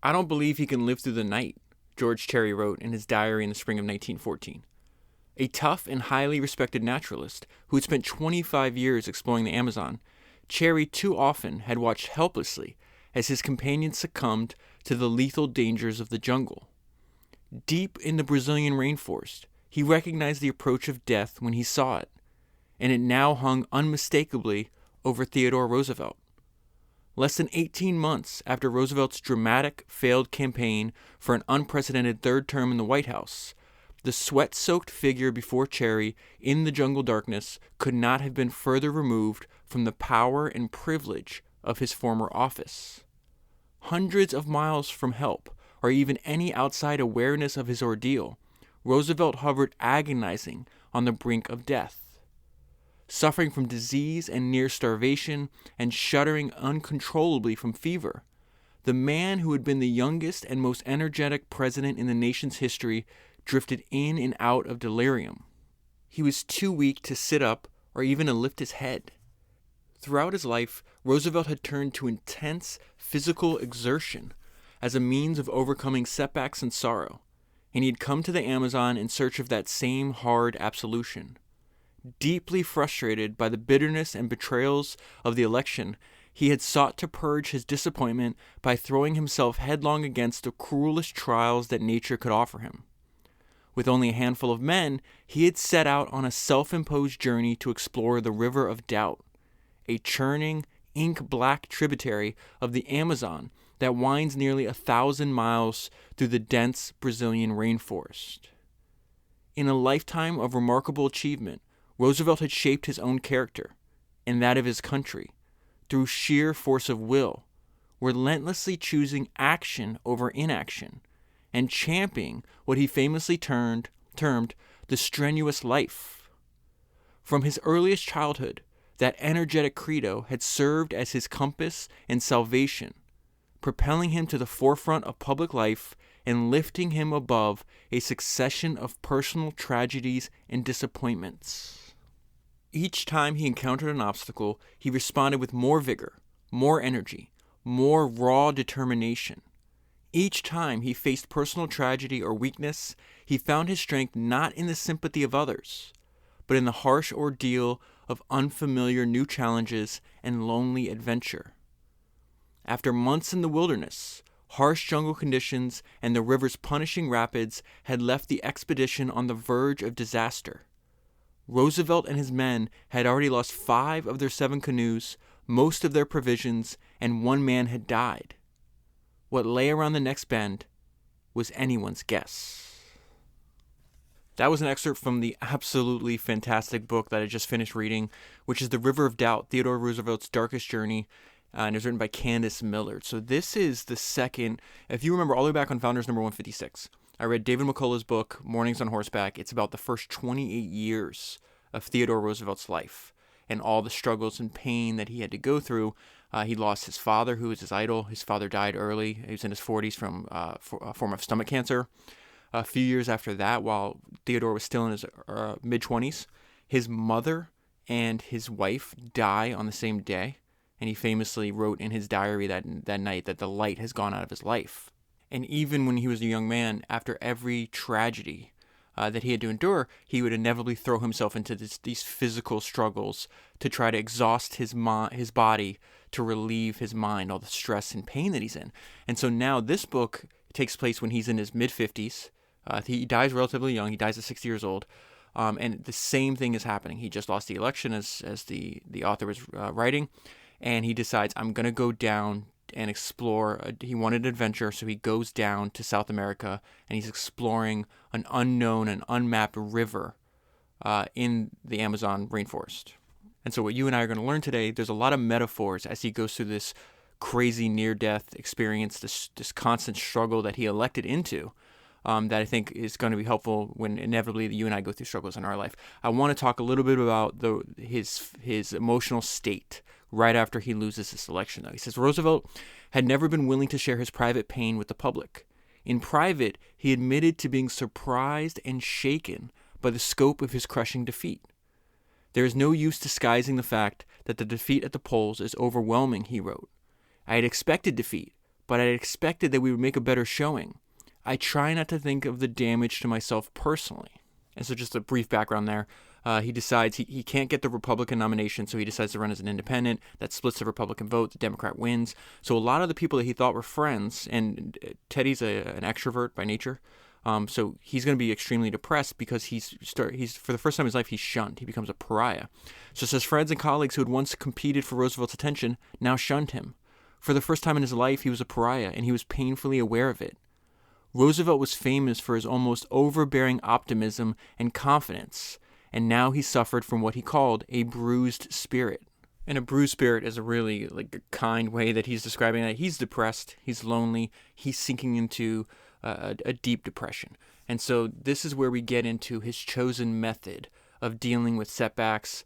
"I don't believe he can live through the night," George Cherry wrote in his diary in the spring of 1914. A tough and highly respected naturalist who had spent 25 years exploring the Amazon, Cherry too often had watched helplessly as his companions succumbed to the lethal dangers of the jungle. Deep in the Brazilian rainforest, he recognized the approach of death when he saw it, and it now hung unmistakably over Theodore Roosevelt. Less than 18 months after Roosevelt's dramatic, failed campaign for an unprecedented third term in the White House, the sweat-soaked figure before Cherry in the jungle darkness could not have been further removed from the power and privilege of his former office. Hundreds of miles from help, or even any outside awareness of his ordeal, Roosevelt hovered agonizing on the brink of death. Suffering from disease and near starvation, and shuddering uncontrollably from fever, the man who had been the youngest and most energetic president in the nation's history drifted in and out of delirium. He was too weak to sit up or even to lift his head. Throughout his life, Roosevelt had turned to intense physical exertion as a means of overcoming setbacks and sorrow, and he had come to the Amazon in search of that same hard absolution. Deeply frustrated by the bitterness and betrayals of the election, he had sought to purge his disappointment by throwing himself headlong against the cruelest trials that nature could offer him. With only a handful of men, he had set out on a self-imposed journey to explore the River of Doubt, a churning, ink-black tributary of the Amazon that winds nearly 1,000 miles through the dense Brazilian rainforest. In a lifetime of remarkable achievement, Roosevelt had shaped his own character, and that of his country, through sheer force of will, relentlessly choosing action over inaction, and championing what he famously termed the strenuous life. From his earliest childhood, that energetic credo had served as his compass and salvation, propelling him to the forefront of public life and lifting him above a succession of personal tragedies and disappointments. Each time he encountered an obstacle, he responded with more vigor, more energy, more raw determination. Each time he faced personal tragedy or weakness, he found his strength not in the sympathy of others, but in the harsh ordeal of unfamiliar new challenges and lonely adventure. After months in the wilderness, harsh jungle conditions and the river's punishing rapids had left the expedition on the verge of disaster. Roosevelt and his men had already lost 5 of their 7 canoes, most of their provisions, and 1 man had died. What lay around the next bend was anyone's guess. That was an excerpt from the absolutely fantastic book that I just finished reading, which is The River of Doubt, Theodore Roosevelt's Darkest Journey, and it was written by Candice Millard. So this is the second, if you remember all the way back on Founders number 156, I read David McCullough's book, Mornings on Horseback. It's about the first 28 years of Theodore Roosevelt's life and all the struggles and pain that he had to go through. He lost his father, who was his idol. His father died early. He was in his 40s from a form of stomach cancer. A few years after that, while Theodore was still in his mid-20s, his mother and his wife die on the same day. And he famously wrote in his diary that night that the light has gone out of his life. And even when he was a young man, after every tragedy that he had to endure, he would inevitably throw himself into these physical struggles to try to exhaust his body, to relieve his mind, all the stress and pain that he's in. And so now this book takes place when he's in his mid-50s. He dies relatively young. He dies at 60 years old. And the same thing is happening. He just lost the election as the author was writing. And he decides, I'm going to go down and explore. He wanted adventure, so he goes down to South America, and he's exploring an unknown and unmapped river in the Amazon rainforest. And so what you and I are going to learn today, there's a lot of metaphors as he goes through this crazy near-death experience, this constant struggle that he elected into, that I think is going to be helpful when inevitably you and I go through struggles in our life. I want to talk a little bit about his emotional state right after he loses this election, though. He says Roosevelt had never been willing to share his private pain with the public. In private, he admitted to being surprised and shaken by the scope of his crushing defeat. There is no use disguising the fact that the defeat at the polls is overwhelming, he wrote. I had expected defeat, but I expected that we would make a better showing. I try not to think of the damage to myself personally." And so just a brief background there. He decides he can't get the Republican nomination, so he decides to run as an independent. That splits the Republican vote. The Democrat wins. So a lot of the people that he thought were friends, and Teddy's an extrovert by nature, so he's going to be extremely depressed because he's for the first time in his life, he's shunned. He becomes a pariah. So his friends and colleagues who had once competed for Roosevelt's attention now shunned him. For the first time in his life, he was a pariah, and he was painfully aware of it. Roosevelt was famous for his almost overbearing optimism and confidence, and now he suffered from what he called a bruised spirit. And a bruised spirit is a really a kind way that he's describing that. He's depressed, he's lonely, he's sinking into a deep depression. And so this is where we get into his chosen method of dealing with setbacks,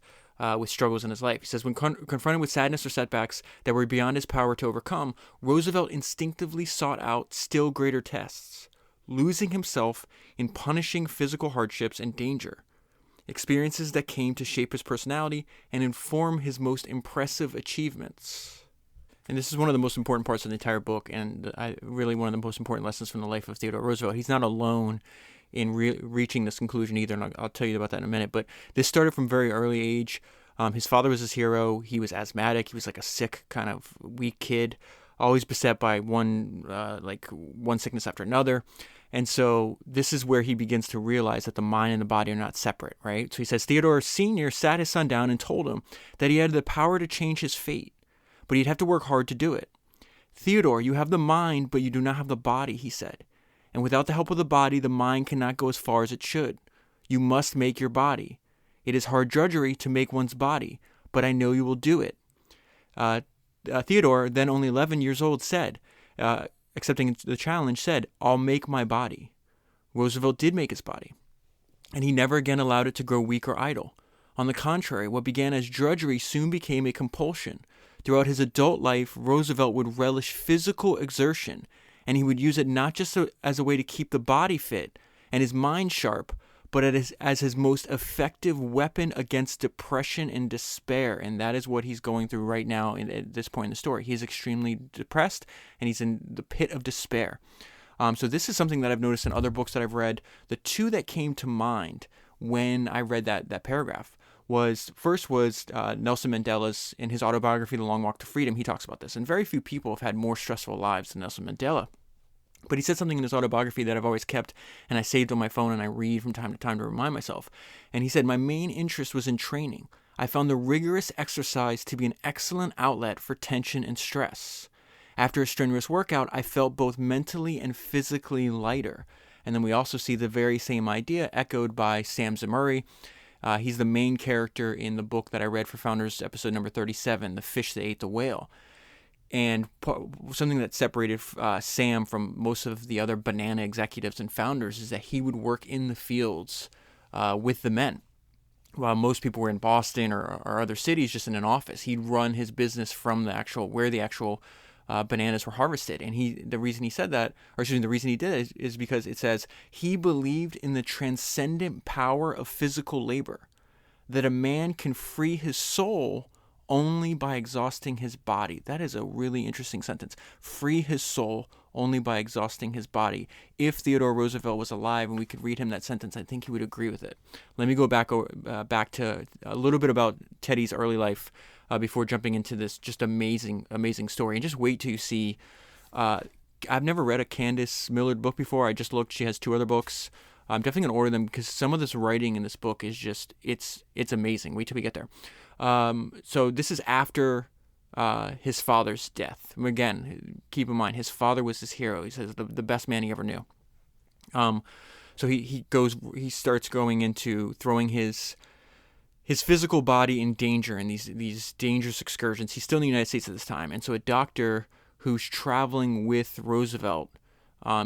with struggles in his life. He says, when confronted with sadness or setbacks that were beyond his power to overcome, Roosevelt instinctively sought out still greater tests, losing himself in punishing physical hardships and danger, experiences that came to shape his personality and inform his most impressive achievements. And this is one of the most important parts of the entire book, and really one of the most important lessons from the life of Theodore Roosevelt. He's not alone in reaching this conclusion either, and I'll tell you about that in a minute. But this started from very early age. His father was his hero. He was asthmatic. He was like a sick, kind of weak kid, always beset by one sickness after another. And so this is where he begins to realize that the mind and the body are not separate, right? So he says, Theodore Sr. sat his son down and told him that he had the power to change his fate, but he'd have to work hard to do it. "Theodore, you have the mind, but you do not have the body," he said. "And without the help of the body, the mind cannot go as far as it should. You must make your body. It is hard drudgery to make one's body, but I know you will do it." Theodore, then only 11 years old, said, accepting the challenge, said, "I'll make my body." Roosevelt did make his body, and he never again allowed it to grow weak or idle. On the contrary, what began as drudgery soon became a compulsion. Throughout his adult life, Roosevelt would relish physical exertion, and he would use it not just as a way to keep the body fit and his mind sharp, but as his most effective weapon against depression and despair. And that is what he's going through right now at this point in the story. He is extremely depressed, and he's in the pit of despair. So this is something that I've noticed in other books that I've read. The two that came to mind when I read that paragraph was Nelson Mandela's, in his autobiography, The Long Walk to Freedom. He talks about this. And very few people have had more stressful lives than Nelson Mandela. But he said something in his autobiography that I've always kept, and I saved on my phone, and I read from time to time to remind myself. And he said, "My main interest was in training. I found the rigorous exercise to be an excellent outlet for tension and stress. After a strenuous workout, I felt both mentally and physically lighter." And then we also see the very same idea echoed by Sam Zemurray. He's the main character in the book that I read for Founders, episode number 37, The Fish That Ate the Whale. And something that separated Sam from most of the other banana executives and founders is that he would work in the fields with the men. While most people were in Boston or other cities just in an office, he'd run his business from where the actual bananas were harvested. And the reason he did it is because it says he believed in the transcendent power of physical labor, that a man can free his soul only by exhausting his body. That is a really interesting sentence. Free his soul only by exhausting his body. If Theodore Roosevelt was alive and we could read him that sentence, I think he would agree with it. Let me go back to a little bit about Teddy's early life before jumping into this just amazing story. And just wait till you see. I've never read a Candice Millard book before. I just looked. She has 2 other books. I'm definitely going to order them because some of this writing in this book is just, it's amazing. Wait till we get there. So this is after his father's death. Again, keep in mind, his father was his hero. He says the best man he ever knew. So he starts going into throwing his physical body in danger in these dangerous excursions. He's still in the United States at this time. And so a doctor who's traveling with Roosevelt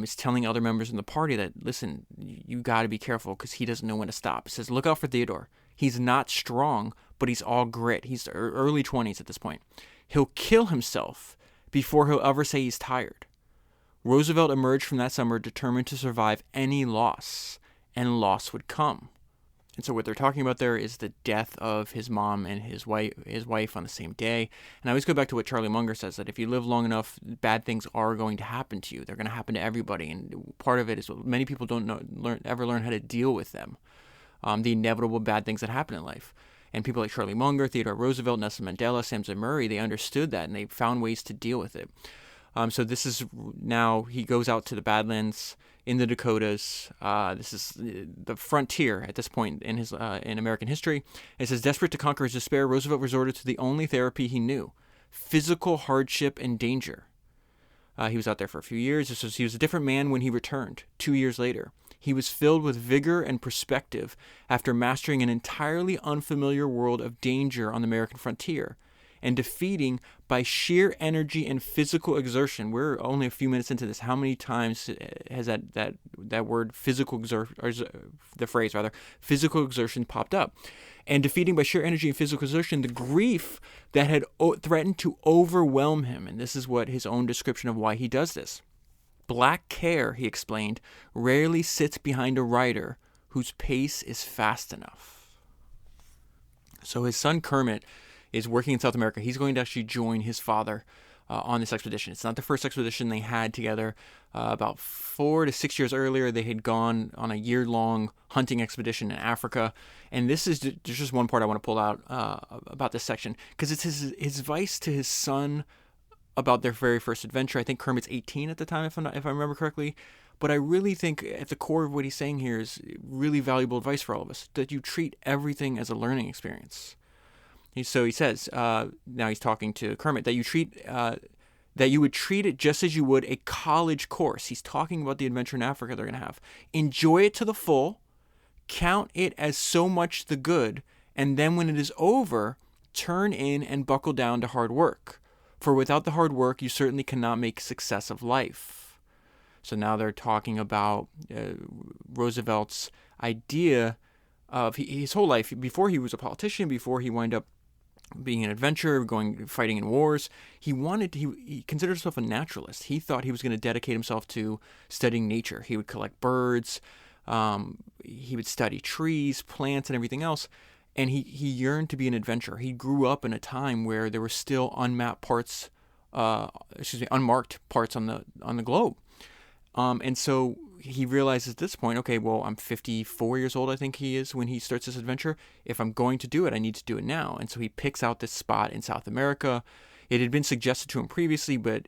is telling other members in the party that, listen, you got to be careful because he doesn't know when to stop. He says, look out for Theodore. He's not strong, but he's all grit. He's early 20s at this point. He'll kill himself before he'll ever say he's tired. Roosevelt emerged from that summer determined to survive any loss, and loss would come. And so what they're talking about there is the death of his mom and his wife on the same day. And I always go back to what Charlie Munger says, that if you live long enough, bad things are going to happen to you. They're going to happen to everybody. And part of it is many people don't ever learn how to deal with them, the inevitable bad things that happen in life. And people like Charlie Munger, Theodore Roosevelt, Nelson Mandela, Samson Murray, they understood that and they found ways to deal with it. So this is now he goes out to the Badlands in the Dakotas. This is the frontier at this point in his in American history. It says, desperate to conquer his despair, Roosevelt resorted to the only therapy he knew: physical hardship and danger. He was out there for a few years. He was a different man when he returned 2 years later. He was filled with vigor and perspective after mastering an entirely unfamiliar world of danger on the American frontier and defeating by sheer energy and physical exertion. We're only a few minutes into this. How many times has that word physical exertion, or the phrase rather, physical exertion popped up? And defeating by sheer energy and physical exertion the grief that had threatened to overwhelm him. And this is what his own description of why he does this. Black care, he explained, rarely sits behind a rider whose pace is fast enough. So his son Kermit is working in South America. He's going to actually join his father on this expedition. It's not the first expedition they had together. About 4 to 6 years earlier, they had gone on a year-long hunting expedition in Africa. And this is just one part I want to pull out about this section, because it's his advice to his son about their very first adventure. I think Kermit's 18 at the time, if I remember correctly. But I really think at the core of what he's saying here is really valuable advice for all of us, that you treat everything as a learning experience. So he says, now he's talking to Kermit, that you would treat it just as you would a college course. He's talking about the adventure in Africa they're going to have. Enjoy it to the full, count it as so much the good, and then when it is over, turn in and buckle down to hard work. For without the hard work, you certainly cannot make success of life. So now they're talking about Roosevelt's idea of his whole life, before he was a politician, before he wound up being an adventurer, fighting in wars. He considered himself a naturalist. He thought he was going to dedicate himself to studying nature. He would collect birds, he would study trees, plants, and everything else. And he yearned to be an adventurer. He grew up in a time where there were still unmarked parts on the globe. And so he realizes at this point, okay, well, I'm 54 years old, I think he is, when he starts this adventure. If I'm going to do it, I need to do it now. And so he picks out this spot in South America. It had been suggested to him previously, but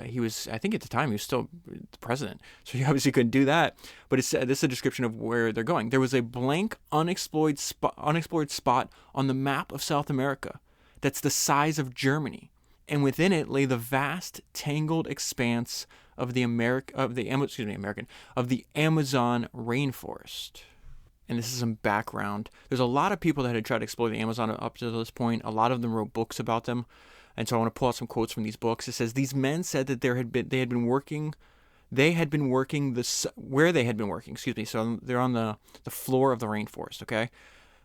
he was, I think at the time, he was still the president. So he obviously couldn't do that. But this is a description of where they're going. There was a blank, unexplored spot on the map of South America that's the size of Germany. And within it lay the vast, tangled expanse of the Amazon rainforest. And this is some background. There's a lot of people that had tried to explore the Amazon up to this point. A lot of them wrote books about them. And so I want to pull out some quotes from these books. It says, these men said that where they had been working, so they're on the floor of the rainforest, okay?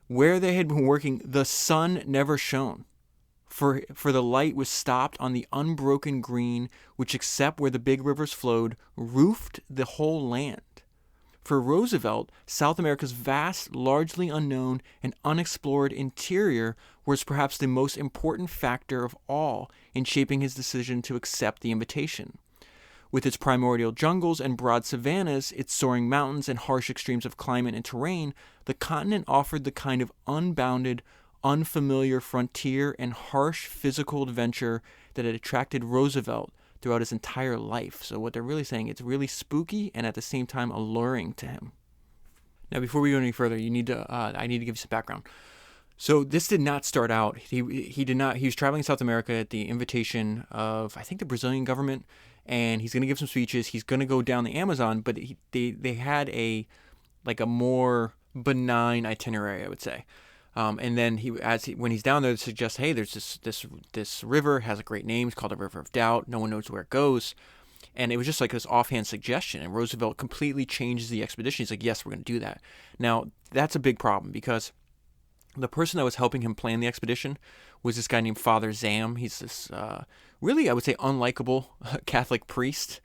Where they had been working, the sun never shone. For the light was stopped on the unbroken green, which, except where the big rivers flowed, roofed the whole land. For Roosevelt, South America's vast, largely unknown, and unexplored interior was perhaps the most important factor of all in shaping his decision to accept the invitation. With its primordial jungles and broad savannas, its soaring mountains and harsh extremes of climate and terrain, the continent offered the kind of unbounded, unfamiliar frontier and harsh physical adventure that had attracted Roosevelt throughout his entire life. So what they're really saying, it's really spooky and at the same time alluring to him. Now, before we go any further, I need to give you some background. So this did not start out. He was traveling in South America at the invitation of, I think, the Brazilian government, and he's going to give some speeches. He's going to go down the Amazon, but they had a more benign itinerary, I would say. And then when he's down there, it suggests, hey, there's this river, has a great name. It's called the River of Doubt. No one knows where it goes. And it was just like this offhand suggestion. And Roosevelt completely changes the expedition. He's like, yes, we're going to do that. Now, that's a big problem because the person that was helping him plan the expedition was this guy named Father Zam. He's this really, I would say, unlikable Catholic priest.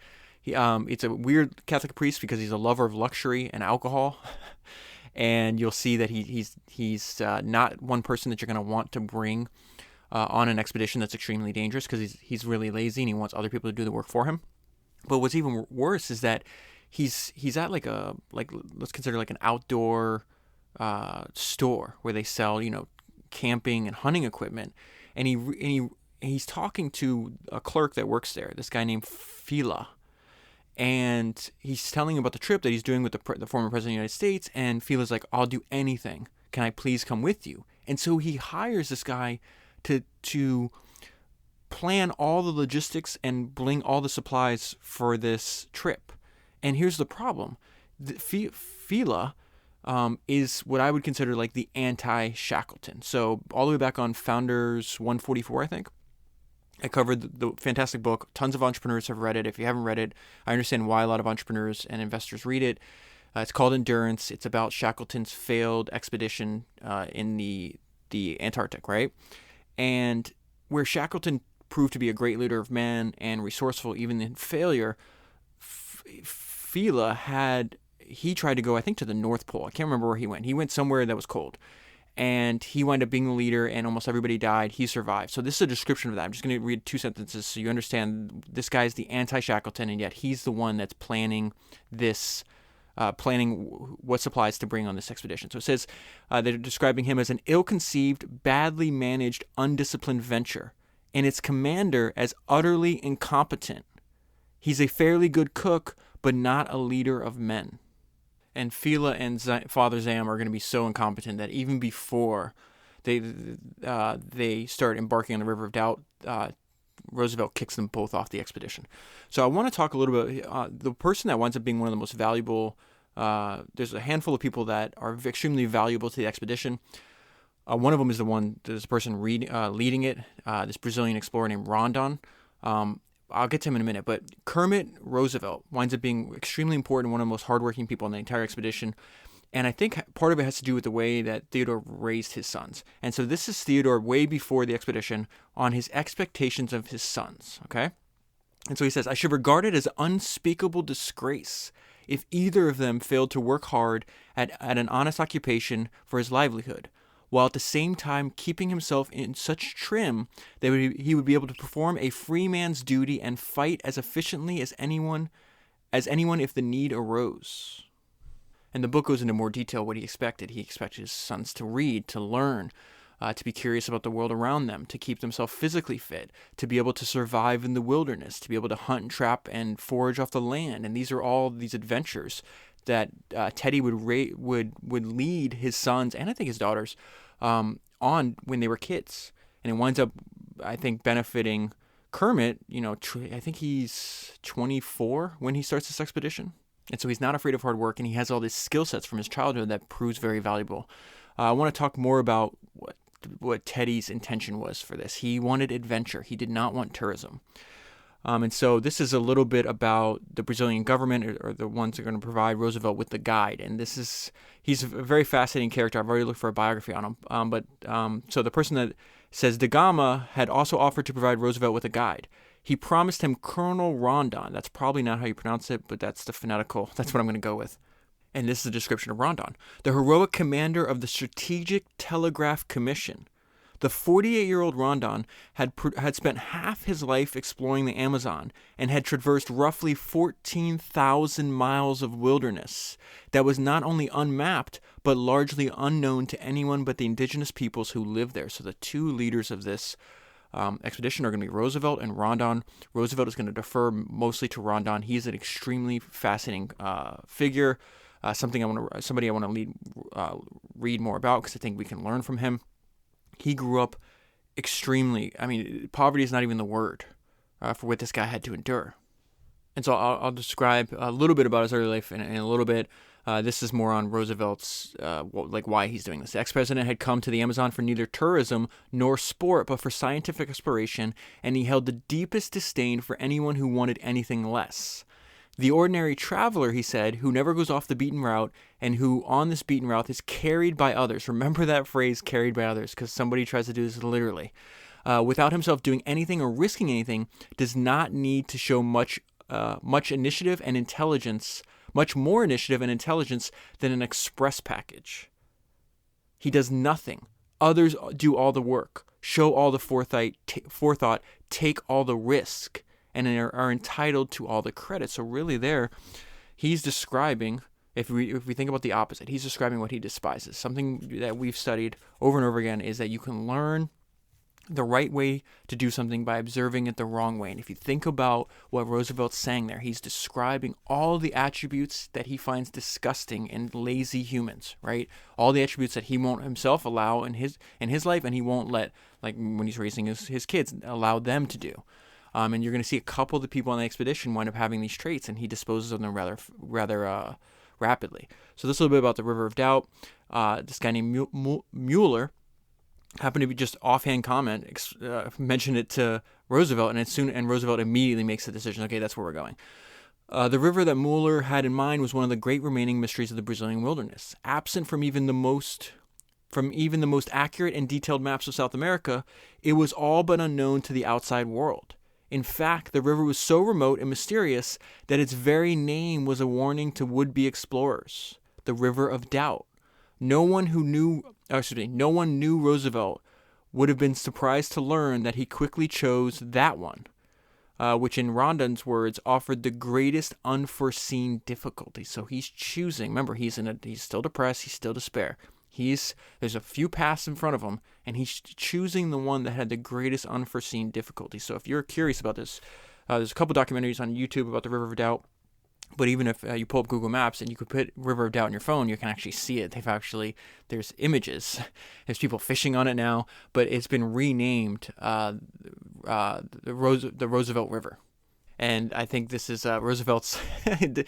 It's a weird Catholic priest because he's a lover of luxury and alcohol. and you'll see that he's not one person that you're going to want to bring on an expedition that's extremely dangerous, because he's really lazy and he wants other people to do the work for him. But what's even worse is that he's at let's consider like an outdoor store where they sell camping and hunting equipment, and he's talking to a clerk that works there, this guy named Fila, and he's telling him about the trip that he's doing with the former president of the United States, and Fila's like, I'll do anything. Can I please come with you? And so he hires this guy to plan all the logistics and bring all the supplies for this trip. And here's the problem. Fila is what I would consider like the anti-Shackleton. So all the way back on Founders 144, I think, I covered the fantastic book. Tons of entrepreneurs have read it. If you haven't read it, I understand why a lot of entrepreneurs and investors read it. It's called Endurance. It's about Shackleton's failed expedition in the Antarctic, right? And where Shackleton proved to be a great leader of men and resourceful even in failure, Fila he tried to go, I think, to the North Pole. I can't remember where he went. He went somewhere that was cold. And he wound up being the leader, and almost everybody died. He survived. So this is a description of that. I'm just going to read 2 sentences so you understand this guy's the anti-Shackleton, and yet he's the one that's planning what supplies to bring on this expedition. So it says they're describing him as an ill-conceived, badly managed, undisciplined venture, and its commander as utterly incompetent. He's a fairly good cook, but not a leader of men. And Fila and Father Zam are going to be so incompetent that even before they start embarking on the River of Doubt, Roosevelt kicks them both off the expedition. So I want to talk a little bit. The person that winds up being one of the most valuable, there's a handful of people that are extremely valuable to the expedition. One of them is the person leading it, this Brazilian explorer named Rondon. I'll get to him in a minute, but Kermit Roosevelt winds up being extremely important, one of the most hardworking people on the entire expedition. And I think part of it has to do with the way that Theodore raised his sons. And so this is Theodore way before the expedition on his expectations of his sons, okay? And so he says, I should regard it as unspeakable disgrace if either of them failed to work hard at an honest occupation for his livelihood, while at the same time keeping himself in such trim that he would be able to perform a free man's duty and fight as efficiently as anyone if the need arose. And the book goes into more detail what he expected. He expected his sons to read, to learn, to be curious about the world around them, to keep themselves physically fit, to be able to survive in the wilderness, to be able to hunt and trap and forage off the land. And these are all these adventures that Teddy would lead his sons and I think his daughters on when they were kids. And it winds up, I think, benefiting Kermit. I think he's 24 when he starts this expedition. And so he's not afraid of hard work, and he has all these skill sets from his childhood that proves very valuable. I want to talk more about what Teddy's intention was for this. He wanted adventure. He did not want tourism. And so this is a little bit about the Brazilian government or the ones that are going to provide Roosevelt with the guide. And he's a very fascinating character. I've already looked for a biography on him. So the person that says Da Gama had also offered to provide Roosevelt with a guide. He promised him Colonel Rondon. That's probably not how you pronounce it, but that's the phonetical. That's what I'm going to go with. And this is a description of Rondon. The heroic commander of the Strategic Telegraph Commission. The 48-year-old Rondon had spent half his life exploring the Amazon and had traversed roughly 14,000 miles of wilderness that was not only unmapped, but largely unknown to anyone but the indigenous peoples who lived there. So the two leaders of this expedition are going to be Roosevelt and Rondon. Roosevelt is going to defer mostly to Rondon. He's an extremely fascinating figure, somebody I want to read more about because I think we can learn from him. He grew up poverty is not even the word for what this guy had to endure. And so I'll describe a little bit about his early life in a little bit. This is more on Roosevelt's, why he's doing this. The ex-president had come to the Amazon for neither tourism nor sport, but for scientific exploration, and he held the deepest disdain for anyone who wanted anything less. The ordinary traveler, he said, who never goes off the beaten route and who on this beaten route is carried by others. Remember that phrase, carried by others, because somebody tries to do this literally. Without himself doing anything or risking anything, does not need to show much initiative and intelligence, much more initiative and intelligence than an express package. He does nothing. Others do all the work, show all the forethought, take all the risk, and are entitled to all the credit. So really there, he's describing, if we think about the opposite, he's describing what he despises. Something that we've studied over and over again is that you can learn the right way to do something by observing it the wrong way. And if you think about what Roosevelt's saying there, he's describing all the attributes that he finds disgusting in lazy humans, right? All the attributes that he won't himself allow in his life, and he won't let, like when he's raising his kids, allow them to do. And you're going to see a couple of the people on the expedition wind up having these traits, and he disposes of them rather rapidly. So this is a little bit about the River of Doubt. This guy named Mueller happened to be just offhand comment, mentioned it to Roosevelt, and Roosevelt immediately makes the decision, okay, that's where we're going. The river that Mueller had in mind was one of the great remaining mysteries of the Brazilian wilderness. Absent from even the most accurate and detailed maps of South America, it was all but unknown to the outside world. In fact, the river was so remote and mysterious that its very name was a warning to would-be explorers. The River of Doubt. No one knew Roosevelt would have been surprised to learn that he quickly chose that one, which in Rondon's words offered the greatest unforeseen difficulty. So he's choosing. Remember, he's still depressed. He's still despair. There's a few paths in front of him, and he's choosing the one that had the greatest unforeseen difficulty. So if you're curious about this, there's a couple documentaries on YouTube about the River of Doubt. But even if you pull up Google Maps and you could put River of Doubt on your phone, you can actually see it. There's images. There's people fishing on it now, but it's been renamed the Roosevelt River. And I think this is Roosevelt's, let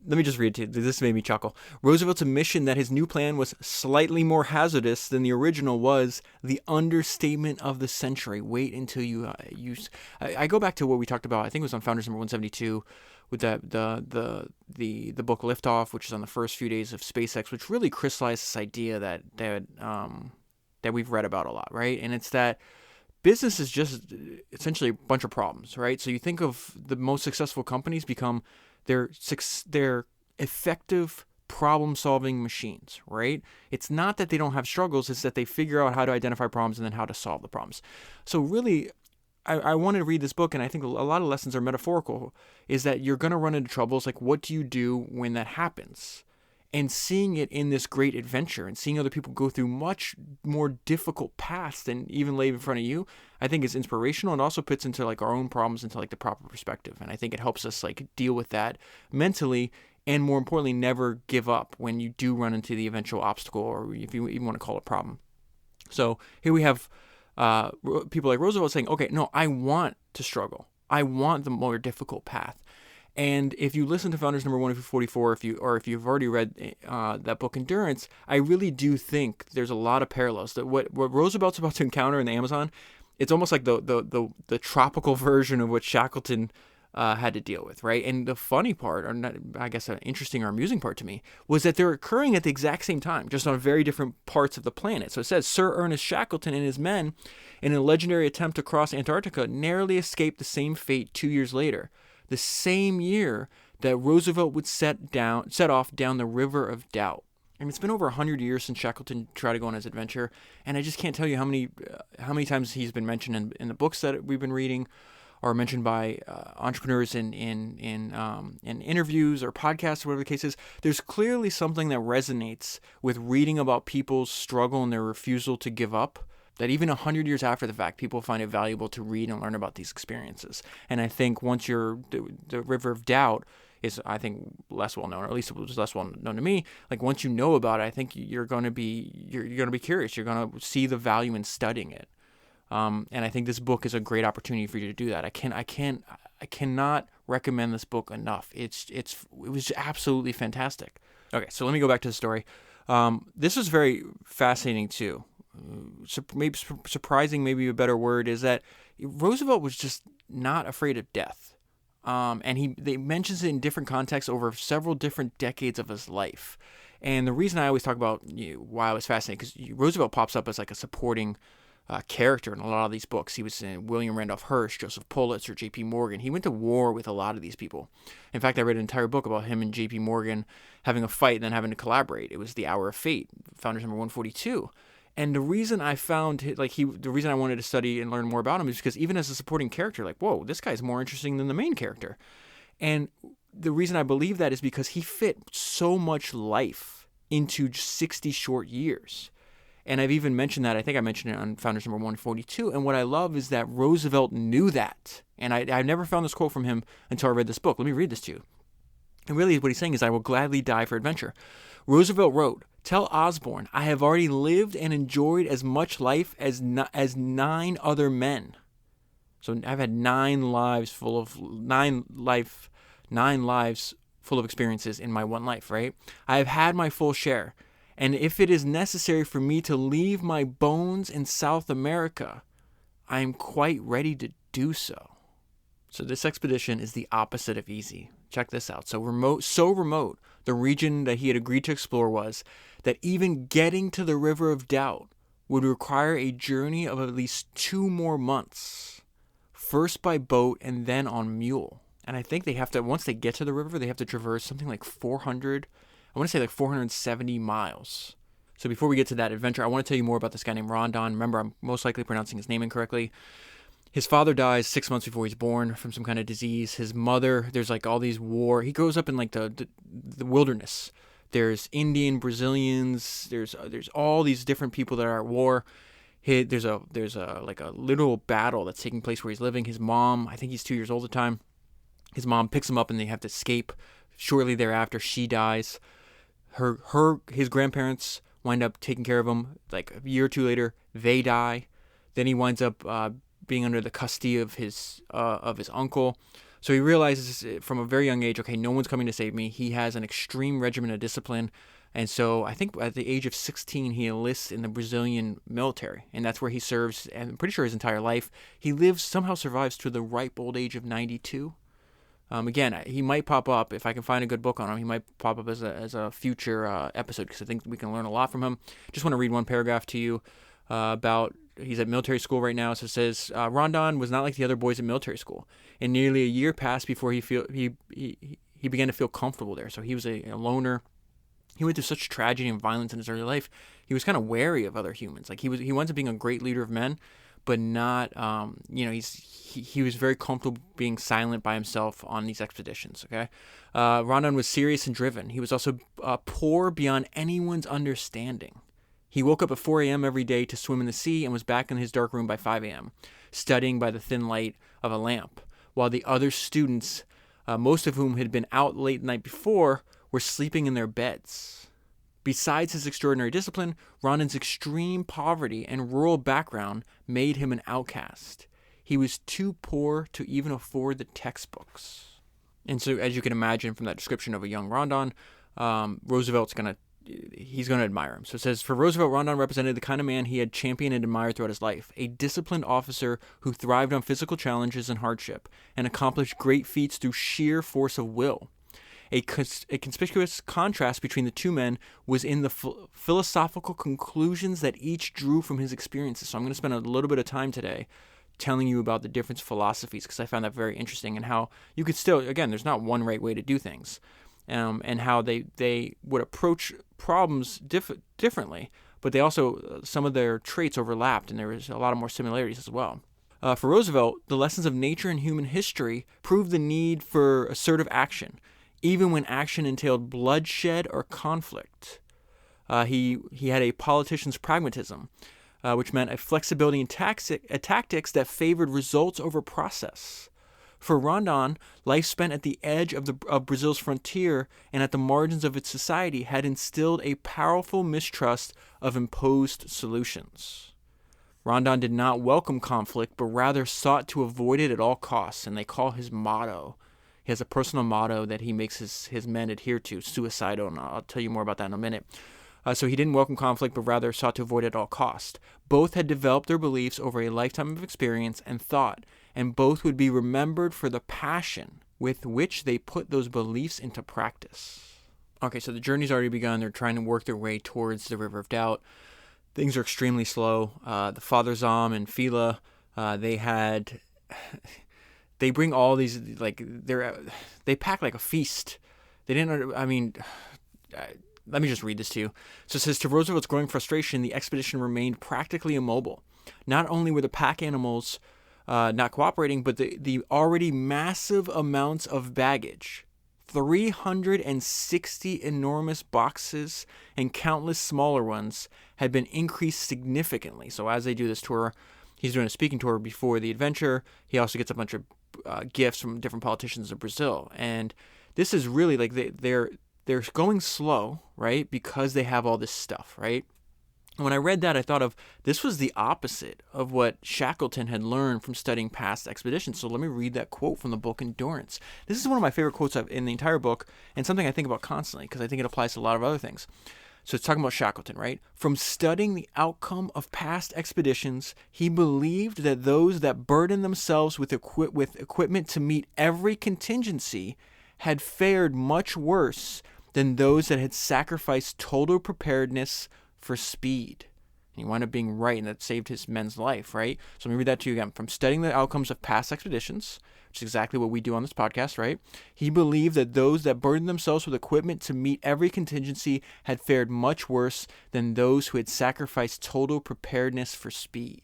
me just read it to you. This made me chuckle. Roosevelt's admission that his new plan was slightly more hazardous than the original was the understatement of the century. Wait until you use. I go back to what we talked about, I think it was on Founders number 172, with the book Liftoff, which is on the first few days of SpaceX, which really crystallized this idea that we've read about a lot, right? And it's that business is just essentially a bunch of problems, right? So you think of the most successful companies become they're effective problem-solving machines, right? It's not that they don't have struggles, it's that they figure out how to identify problems and then how to solve the problems. So really, I wanted to read this book, and I think a lot of lessons are metaphorical, is that you're going to run into troubles, like what do you do when that happens? And seeing it in this great adventure and seeing other people go through much more difficult paths than even lay in front of you, I think is inspirational, and also puts into like our own problems into like the proper perspective. And I think it helps us like deal with that mentally, and more importantly, never give up when you do run into the eventual obstacle, or if you even want to call it a problem. So here we have people like Roosevelt saying, okay, no, I want to struggle. I want the more difficult path. And if you listen to Founders number 144, if you've already read that book Endurance, I really do think there's a lot of parallels. That what Roosevelt's about to encounter in the Amazon, it's almost like the tropical version of what Shackleton had to deal with, right? And the funny part, or not, I guess an interesting or amusing part to me, was that they're occurring at the exact same time, just on very different parts of the planet. So it says, Sir Ernest Shackleton and his men, in a legendary attempt to cross Antarctica, narrowly escaped the same fate 2 years later. The same year that Roosevelt would set off down the River of Doubt. And it's been over 100 years since Shackleton tried to go on his adventure, and I just can't tell you how many times he's been mentioned in the books that we've been reading, or mentioned by entrepreneurs in interviews or podcasts, or whatever the case is. There's clearly something that resonates with reading about people's struggle and their refusal to give up, that even 100 years after the fact, people find it valuable to read and learn about these experiences. And I think once the River of Doubt is, I think, less well known, or at least it was less well known to me. Like once you know about it, I think you're going to be curious. You're going to see the value in studying it. And I think this book is a great opportunity for you to do that. I cannot recommend this book enough. It was absolutely fantastic. Okay, so let me go back to the story. This was very fascinating too. Maybe surprising, maybe a better word, is that Roosevelt was just not afraid of death. And they mentions it in different contexts over several different decades of his life. And the reason I always talk about why I was fascinated, because Roosevelt pops up as like a supporting character in a lot of these books. He was in William Randolph Hearst, Joseph Pulitzer, J.P. Morgan. He went to war with a lot of these people. In fact, I read an entire book about him and J.P. Morgan having a fight and then having to collaborate. It was The Hour of Fate, Founders number 142. And the reason I found, the reason I wanted to study and learn more about him is because even as a supporting character, like, whoa, this guy's more interesting than the main character. And the reason I believe that is because he fit so much life into 60 short years. And I've even mentioned that. I think I mentioned it on Founders number 142. And what I love is that Roosevelt knew that. And I never found this quote from him until I read this book. Let me read this to you. And really what he's saying is, I will gladly die for adventure. Roosevelt wrote, "Tell Osborne, I have already lived and enjoyed as much life as 9 other men." So I've had 9 lives full of experiences in my one life, right? I have had my full share. And if it is necessary for me to leave my bones in South America, I am quite ready to do so. So this expedition is the opposite of easy. Check this out. So remote, the region that he had agreed to explore was that even getting to the River of Doubt would require a journey of at least 2 more months, first by boat and then on mule. And I think they have to, once they get to the river, they have to traverse something like 470 miles. So before we get to that adventure, I want to tell you more about this guy named Rondon. Remember, I'm most likely pronouncing his name incorrectly. His father dies 6 months before he's born from some kind of disease. His mother, there's like all these war. He grows up in like the wilderness. There's Indian, Brazilians. There's all these different people that are at war. There's a literal battle that's taking place where he's living. His mom, I think he's 2 years old at the time. His mom picks him up and they have to escape. Shortly thereafter, she dies. His grandparents wind up taking care of him. Like a year or two later, they die. Then he winds up being under the custody of his uncle. So he realizes from a very young age, okay, no one's coming to save me. He has an extreme regimen of discipline. And so I think at the age of 16, he enlists in the Brazilian military. And that's where he serves, and I'm pretty sure his entire life. He somehow survives to the ripe old age of 92. Again, he might pop up, if I can find a good book on him, he might pop up as a future episode, because I think we can learn a lot from him. Just want to read one paragraph to you about, he's at military school right now. So it says, Rondon was not like the other boys at military school, and nearly a year passed before he began to feel comfortable there. So he was a loner. He went through such tragedy and violence in his early life. He was kind of wary of other humans. Like he winds up being a great leader of men, but not, he was very comfortable being silent by himself on these expeditions, okay? Rondon was serious and driven. He was also poor beyond anyone's understanding. He woke up at 4 a.m. every day to swim in the sea and was back in his dark room by 5 a.m., studying by the thin light of a lamp, while the other students, most of whom had been out late the night before, were sleeping in their beds. Besides his extraordinary discipline, Rondon's extreme poverty and rural background made him an outcast. He was too poor to even afford the textbooks. And so, as you can imagine from that description of a young Rondon, Roosevelt's he's going to admire him. So it says, for Roosevelt, Rondon represented the kind of man he had championed and admired throughout his life, a disciplined officer who thrived on physical challenges and hardship, and accomplished great feats through sheer force of will. A conspicuous contrast between the two men was in the philosophical conclusions that each drew from his experiences. So I'm going to spend a little bit of time today telling you about the different philosophies, because I found that very interesting, and how you could still, again, there's not one right way to do things, and how they would approach problems differently, but they also, some of their traits overlapped, and there was a lot of more similarities as well. For Roosevelt, the lessons of nature and human history proved the need for assertive action, even when action entailed bloodshed or conflict. He had a politician's pragmatism, which meant a flexibility in tactics that favored results over process. For Rondon, life spent at the edge of Brazil's frontier and at the margins of its society had instilled a powerful mistrust of imposed solutions. Rondon did not welcome conflict, but rather sought to avoid it at all costs, and they call his motto. He has a personal motto that he makes his men adhere to, suicidal, and I'll tell you more about that in a minute. So he didn't welcome conflict, but rather sought to avoid it at all cost. Both had developed their beliefs over a lifetime of experience and thought, and both would be remembered for the passion with which they put those beliefs into practice. Okay, so the journey's already begun. They're trying to work their way towards the River of Doubt. things are extremely slow. The Father Zom and Fila, they bring all these, like, they pack like a feast. They didn't, I mean, let me just read this to you. So it says, to Roosevelt's growing frustration, the expedition remained practically immobile. Not only were the pack animals not cooperating, but the already massive amounts of baggage, 360 enormous boxes and countless smaller ones, had been increased significantly. So as they do this tour, he's doing a speaking tour before the adventure. He also gets a bunch of gifts from different politicians of Brazil. And this is really like they're going slow, right? Because they have all this stuff, right? And when I read that, I thought of this was the opposite of what Shackleton had learned from studying past expeditions. So let me read that quote from the book Endurance. This is one of my favorite quotes in the entire book, and something I think about constantly because I think it applies to a lot of other things. So it's talking about Shackleton, right? From studying the outcome of past expeditions, he believed that those that burdened themselves with equipment to meet every contingency had fared much worse than those that had sacrificed total preparedness for speed. And he wound up being right, and that saved his men's life, right? So let me read that to you again. From studying the outcomes of past expeditions, which is exactly what we do on this podcast, right? He believed that those that burdened themselves with equipment to meet every contingency had fared much worse than those who had sacrificed total preparedness for speed.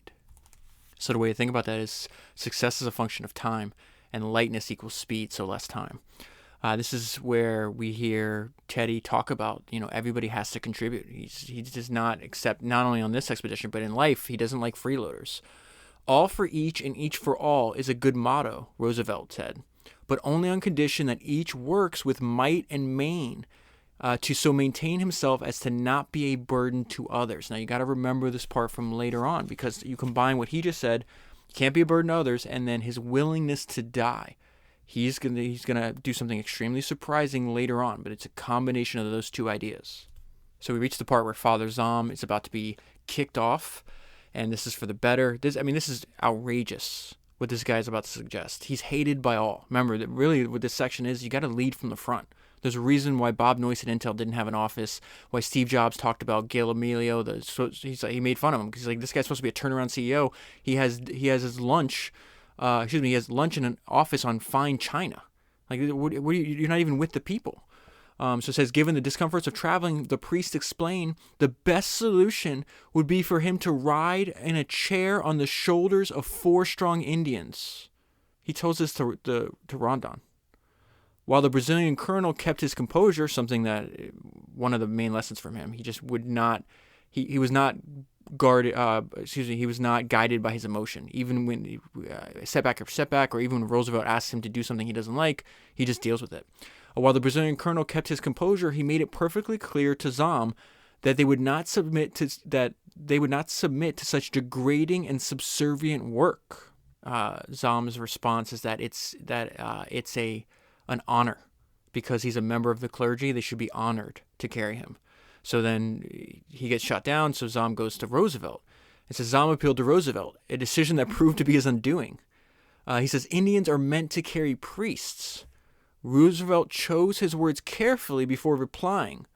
So the way to think about that is success is a function of time, and lightness equals speed, so less time. This is where we hear Teddy talk about, everybody has to contribute. He does not accept, not only on this expedition, but in life, he doesn't like freeloaders. All for each and each for all is a good motto, Roosevelt said, but only on condition that each works with might and main to so maintain himself as to not be a burden to others. Now, you got to remember this part from later on, because you combine what he just said, you can't be a burden to others, and then his willingness to die. He's gonna do something extremely surprising later on, but it's a combination of those two ideas. So we reach the part where Father Zom is about to be kicked off, and this is for the better. This is outrageous what this guy's about to suggest. He's hated by all. Remember that really what this section is, you got to lead from the front. There's a reason why Bob Noyce at Intel didn't have an office, why Steve Jobs talked about Gail Amelio. He made fun of him because he's like, this guy's supposed to be a turnaround CEO. He has his lunch. He has lunch in an office on fine china. Like, you're not even with the people. So it says, given the discomforts of traveling, the priest explained the best solution would be for him to ride in a chair on the shoulders of 4 strong Indians. He tells this to Rondon. While the Brazilian colonel kept his composure, something that one of the main lessons from him, he just would not, he was not he was not guided by his emotion. Even when setback after setback, or even when Roosevelt asks him to do something he doesn't like, he just deals with it. While the Brazilian colonel kept his composure, he made it perfectly clear to Zom that they would not submit to such degrading and subservient work. Zom's response is that it's an honor, because he's a member of the clergy. They should be honored to carry him. So then he gets shot down, so Zom goes to Roosevelt. It says Zom appealed to Roosevelt, a decision that proved to be his undoing. He says, Indians are meant to carry priests. Roosevelt chose his words carefully before replying,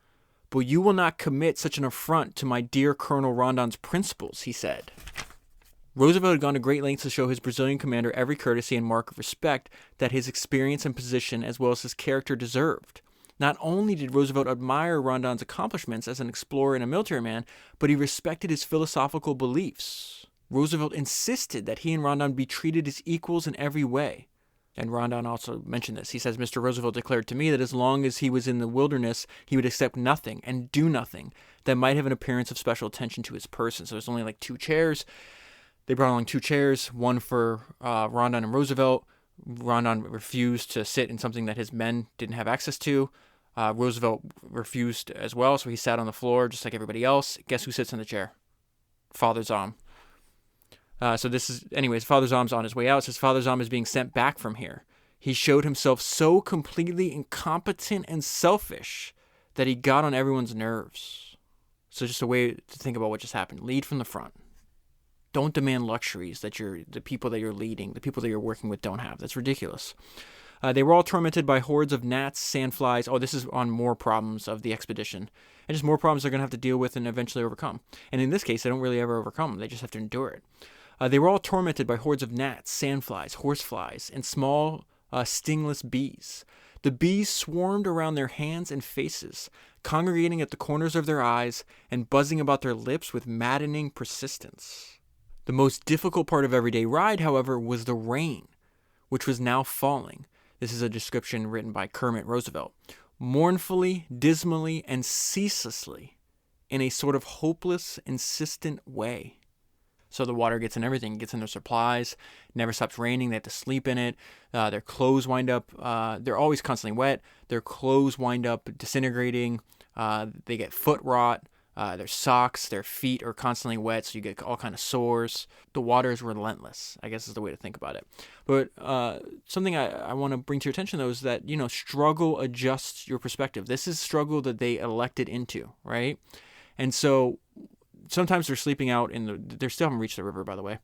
but you will not commit such an affront to my dear Colonel Rondon's principles, he said. Roosevelt had gone to great lengths to show his Brazilian commander every courtesy and mark of respect that his experience and position, as well as his character, deserved. Not only did Roosevelt admire Rondon's accomplishments as an explorer and a military man, but he respected his philosophical beliefs. Roosevelt insisted that he and Rondon be treated as equals in every way. And Rondon also mentioned this. He says, Mr. Roosevelt declared to me that as long as he was in the wilderness, he would accept nothing and do nothing that might have an appearance of special attention to his person. So there's only like 2 chairs. They brought along 2 chairs, one for Rondon and Roosevelt. Rondon refused to sit in something that his men didn't have access to. Roosevelt refused as well, so he sat on the floor just like everybody else. Guess who sits in the chair? Father Zom. Father Zom's on his way out. It says Father Zom is being sent back from here. He showed himself so completely incompetent and selfish that he got on everyone's nerves. So just a way to think about what just happened. Lead from the front. Don't demand luxuries that the people that you're leading, the people that you're working with don't have. That's ridiculous. They were all tormented by hordes of gnats, sandflies. Oh, this is on more problems of the expedition. And just more problems they're going to have to deal with and eventually overcome. And in this case, they don't really ever overcome them. They just have to endure it. They were all tormented by hordes of gnats, sandflies, horseflies, and small stingless bees. The bees swarmed around their hands and faces, congregating at the corners of their eyes and buzzing about their lips with maddening persistence. The most difficult part of everyday ride, however, was the rain, which was now falling. This is a description written by Kermit Roosevelt. Mournfully, dismally, and ceaselessly, in a sort of hopeless, insistent way. So the water gets in everything, gets in their supplies, never stops raining, they have to sleep in it, their clothes wind up, they're always constantly wet, their clothes wind up disintegrating, they get foot rot, their socks, their feet are constantly wet, so you get all kind of sores. The water is relentless, I guess is the way to think about it. But something I want to bring to your attention, though, is that, struggle adjusts your perspective. This is struggle that they elected into, right? And so sometimes they're sleeping out they still haven't reached the river, by the way.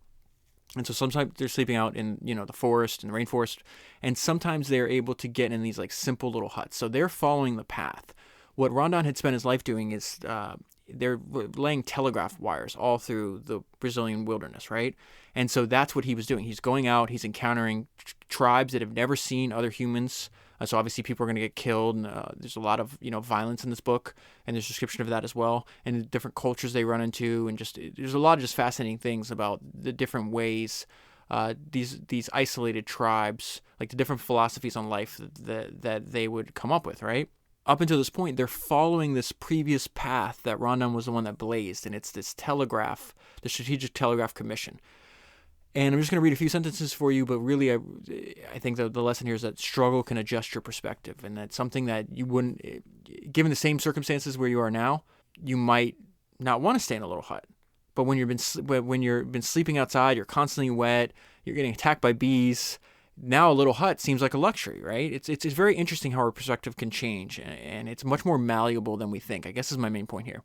And so sometimes they're sleeping out in, the forest and the rainforest. And sometimes they're able to get in these like simple little huts. So they're following the path. What Rondon had spent his life doing is they're laying telegraph wires all through the Brazilian wilderness, right? And so that's what he was doing. He's going out, he's encountering tribes that have never seen other humans. So obviously people are going to get killed, and there's a lot of violence in this book, and there's a description of that as well, and the different cultures they run into, and there's a lot of just fascinating things about the different ways these isolated tribes, like the different philosophies on life that they would come up with, right? Up until this point, they're following this previous path that Rondon was the one that blazed, and it's this telegraph, the Strategic Telegraph Commission. And I'm just going to read a few sentences for you, but really I think the lesson here is that struggle can adjust your perspective, and that's something that you wouldn't, given the same circumstances where you are now, you might not want to stay in a little hut. But when you've been sleeping outside, you're constantly wet, you're getting attacked by bees, now a little hut seems like a luxury, right? It's very interesting how our perspective can change, and it's much more malleable than we think, I guess is my main point here.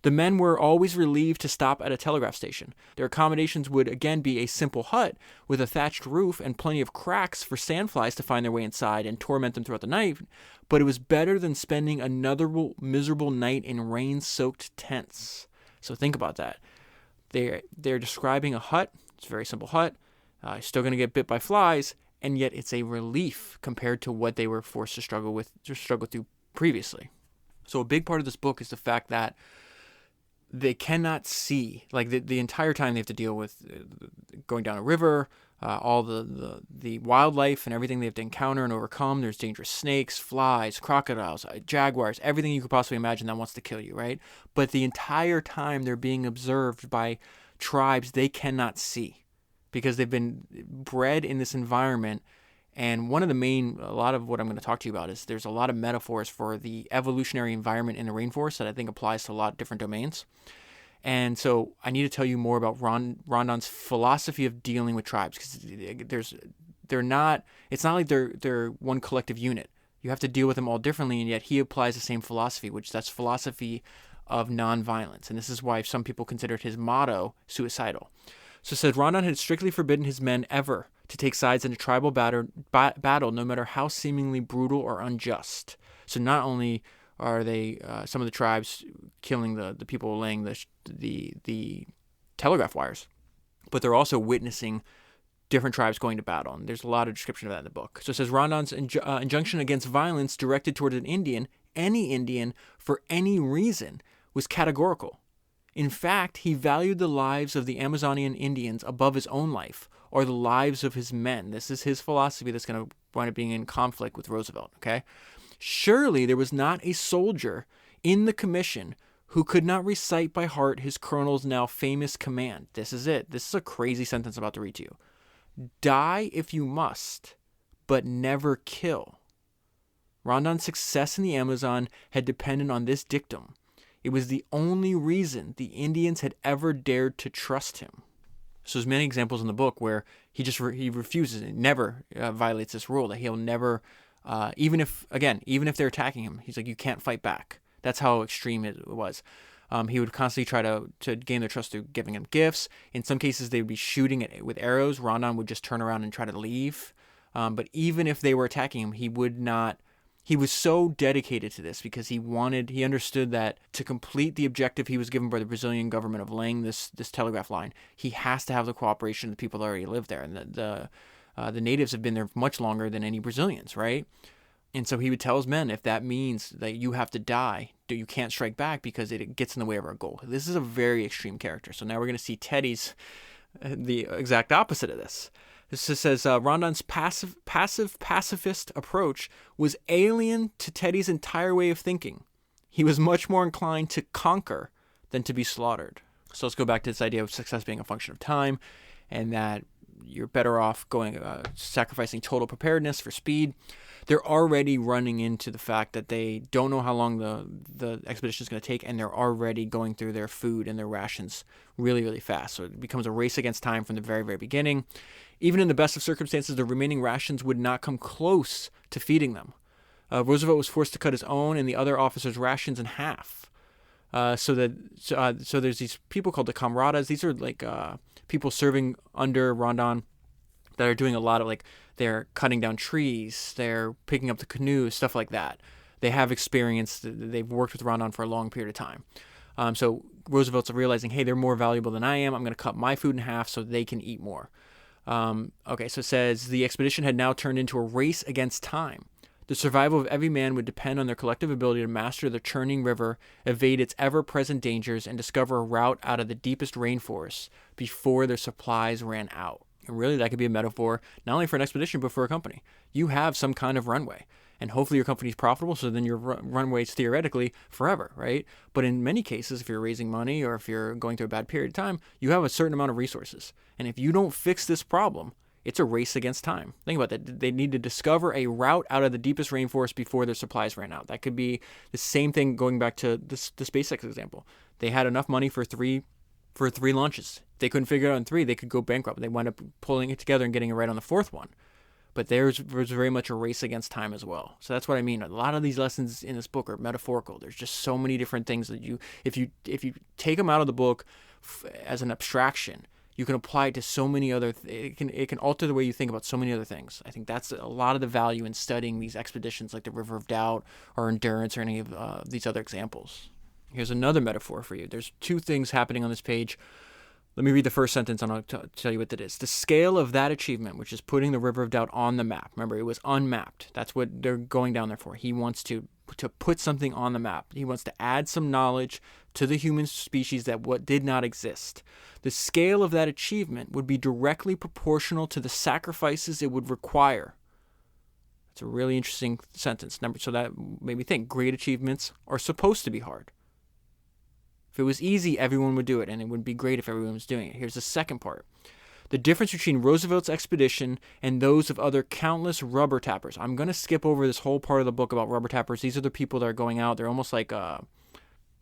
The men were always relieved to stop at a telegraph station. Their accommodations would again be a simple hut with a thatched roof and plenty of cracks for sandflies to find their way inside and torment them throughout the night, but it was better than spending another miserable night in rain-soaked tents. So think about that. They're describing a hut. It's a very simple hut. Still going to get bit by flies, and yet it's a relief compared to what they were forced to struggle through previously. So a big part of this book is the fact that they cannot see, like the entire time they have to deal with going down a river, all the wildlife and everything they have to encounter and overcome. There's dangerous snakes, flies, crocodiles, jaguars, everything you could possibly imagine that wants to kill you, right? But the entire time they're being observed by tribes they cannot see because they've been bred in this environment. And a lot of what I'm going to talk to you about is there's a lot of metaphors for the evolutionary environment in the rainforest that I think applies to a lot of different domains. And so I need to tell you more about Rondon's philosophy of dealing with tribes, because it's not like they're one collective unit. You have to deal with them all differently, and yet he applies the same philosophy, that's philosophy of nonviolence. And this is why some people considered his motto suicidal. So it said Rondon had strictly forbidden his men ever to take sides in a tribal battle, no matter how seemingly brutal or unjust. So not only are they some of the tribes killing the people laying the telegraph wires, but they're also witnessing different tribes going to battle. And there's a lot of description of that in the book. So it says Rondon's injunction against violence directed toward any Indian, for any reason, was categorical. In fact, he valued the lives of the Amazonian Indians above his own life, or the lives of his men. This is his philosophy that's going to wind up being in conflict with Roosevelt, okay? Surely there was not a soldier in the commission who could not recite by heart his colonel's now famous command. This is it. This is a crazy sentence I'm about to read to you. Die if you must, but never kill. Rondon's success in the Amazon had depended on this dictum. It was the only reason the Indians had ever dared to trust him. So there's many examples in the book where he refuses and never violates this rule, that he'll never, even if they're attacking him, he's like, you can't fight back. That's how extreme it was. He would constantly try to gain their trust through giving them gifts. In some cases, they would be shooting with arrows. Rondon would just turn around and try to leave. But even if they were attacking him, he would not. He was so dedicated to this because he understood that to complete the objective he was given by the Brazilian government of laying this telegraph line, he has to have the cooperation of the people that already live there. And the natives have been there much longer than any Brazilians, right? And so he would tell his men, if that means that you have to die, you can't strike back because it gets in the way of our goal. This is a very extreme character. So now we're going to see Teddy's the exact opposite of this. This says Rondon's pacifist approach was alien to Teddy's entire way of thinking. He was much more inclined to conquer than to be slaughtered. So let's go back to this idea of success being a function of time, and that you're better off sacrificing total preparedness for speed. They're already running into the fact that they don't know how long the expedition is going to take, and they're already going through their food and their rations really, really fast. So it becomes a race against time from the very, very beginning. Even in the best of circumstances, the remaining rations would not come close to feeding them. Roosevelt was forced to cut his own and the other officers' rations in half. So there's these people called the camaradas. These are like people serving under Rondon that are doing a lot of they're cutting down trees, they're picking up the canoes, stuff like that. They have experience. They've worked with Rondon for a long period of time. So Roosevelt's realizing, hey, they're more valuable than I am. I'm going to cut my food in half so they can eat more. So it says the expedition had now turned into a race against time. The survival of every man would depend on their collective ability to master the churning river, evade its ever-present dangers, and discover a route out of the deepest rainforests before their supplies ran out. And really, that could be a metaphor not only for an expedition, but for a company. You have some kind of runway, and hopefully your company's profitable, so then your runway is theoretically forever, right? But in many cases, if you're raising money or if you're going through a bad period of time, you have a certain amount of resources. And if you don't fix this problem, it's a race against time. Think about that. They need to discover a route out of the deepest rainforest before their supplies ran out. That could be the same thing going back to the SpaceX example. They had enough money for three launches. If they couldn't figure it out in 3, they could go bankrupt. They wind up pulling it together and getting it right on the 4th one. But there's very much a race against time as well. So that's what I mean. A lot of these lessons in this book are metaphorical. There's just so many different things that if you take them out of the book as an abstraction, you can apply it to so many other. It can alter the way you think about so many other things. I think that's a lot of the value in studying these expeditions, like the River of Doubt or Endurance or any of these other examples. Here's another metaphor for you. There's 2 things happening on this page. Let me read the first sentence and I'll tell you what that is. The scale of that achievement, which is putting the River of Doubt on the map. Remember, it was unmapped. That's what they're going down there for. He wants to put something on the map. He wants to add some knowledge to the human species that what did not exist. The scale of that achievement would be directly proportional to the sacrifices it would require. That's a really interesting sentence. So that made me think, great achievements are supposed to be hard. If it was easy, everyone would do it, and it would be great if everyone was doing it. Here's the second part. The difference between Roosevelt's expedition and those of other countless rubber tappers. I'm going to skip over this whole part of the book about rubber tappers. These are the people that are going out. They're almost like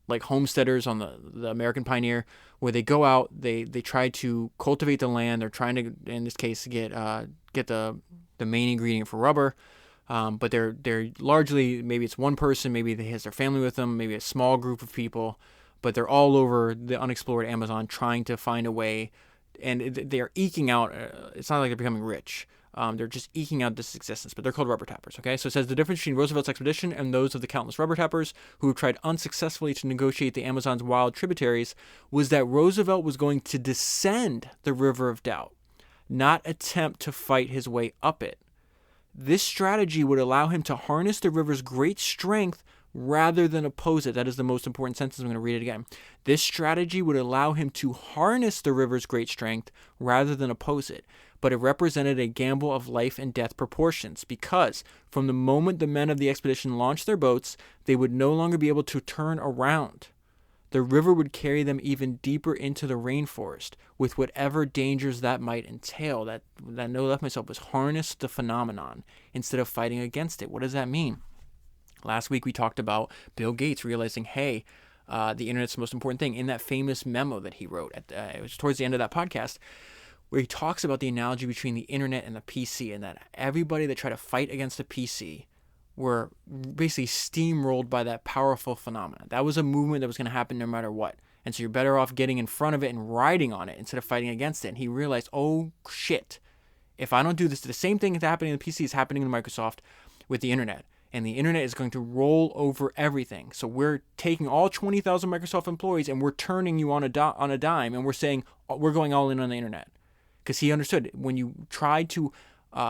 homesteaders on the American Pioneer, where they go out, they try to cultivate the land. They're trying to, in this case, get the main ingredient for rubber. But they're largely, maybe it's one person, maybe they has their family with them, maybe a small group of people, but they're all over the unexplored Amazon trying to find a way, and they're eking out. It's not like they're becoming rich. They're just eking out this existence, but they're called rubber tappers, okay? So it says the difference between Roosevelt's expedition and those of the countless rubber tappers who have tried unsuccessfully to negotiate the Amazon's wild tributaries was that Roosevelt was going to descend the River of Doubt, not attempt to fight his way up it. This strategy would allow him to harness the river's great strength rather than oppose it. That is the most important sentence. I'm going to read it again. This strategy would allow him to harness the river's great strength rather than oppose it. But it represented a gamble of life and death proportions because from the moment the men of the expedition launched their boats, they would no longer be able to turn around. The river would carry them even deeper into the rainforest with whatever dangers that might entail. That no left myself was harness the phenomenon instead of fighting against it. What does that mean? Last week we talked about Bill Gates realizing, hey, the internet's the most important thing. In that famous memo that he wrote, it was towards the end of that podcast, where he talks about the analogy between the internet and the PC, and that everybody that tried to fight against the PC were basically steamrolled by that powerful phenomenon. That was a movement that was going to happen no matter what. And so you're better off getting in front of it and riding on it instead of fighting against it. And he realized, oh shit, If I don't do this, the same thing that's happening in the PC is happening in Microsoft with the internet. And the internet is going to roll over everything. So we're taking all 20,000 Microsoft employees and we're turning you on a dime, and we're saying we're going all in on the internet. Because he understood when you tried to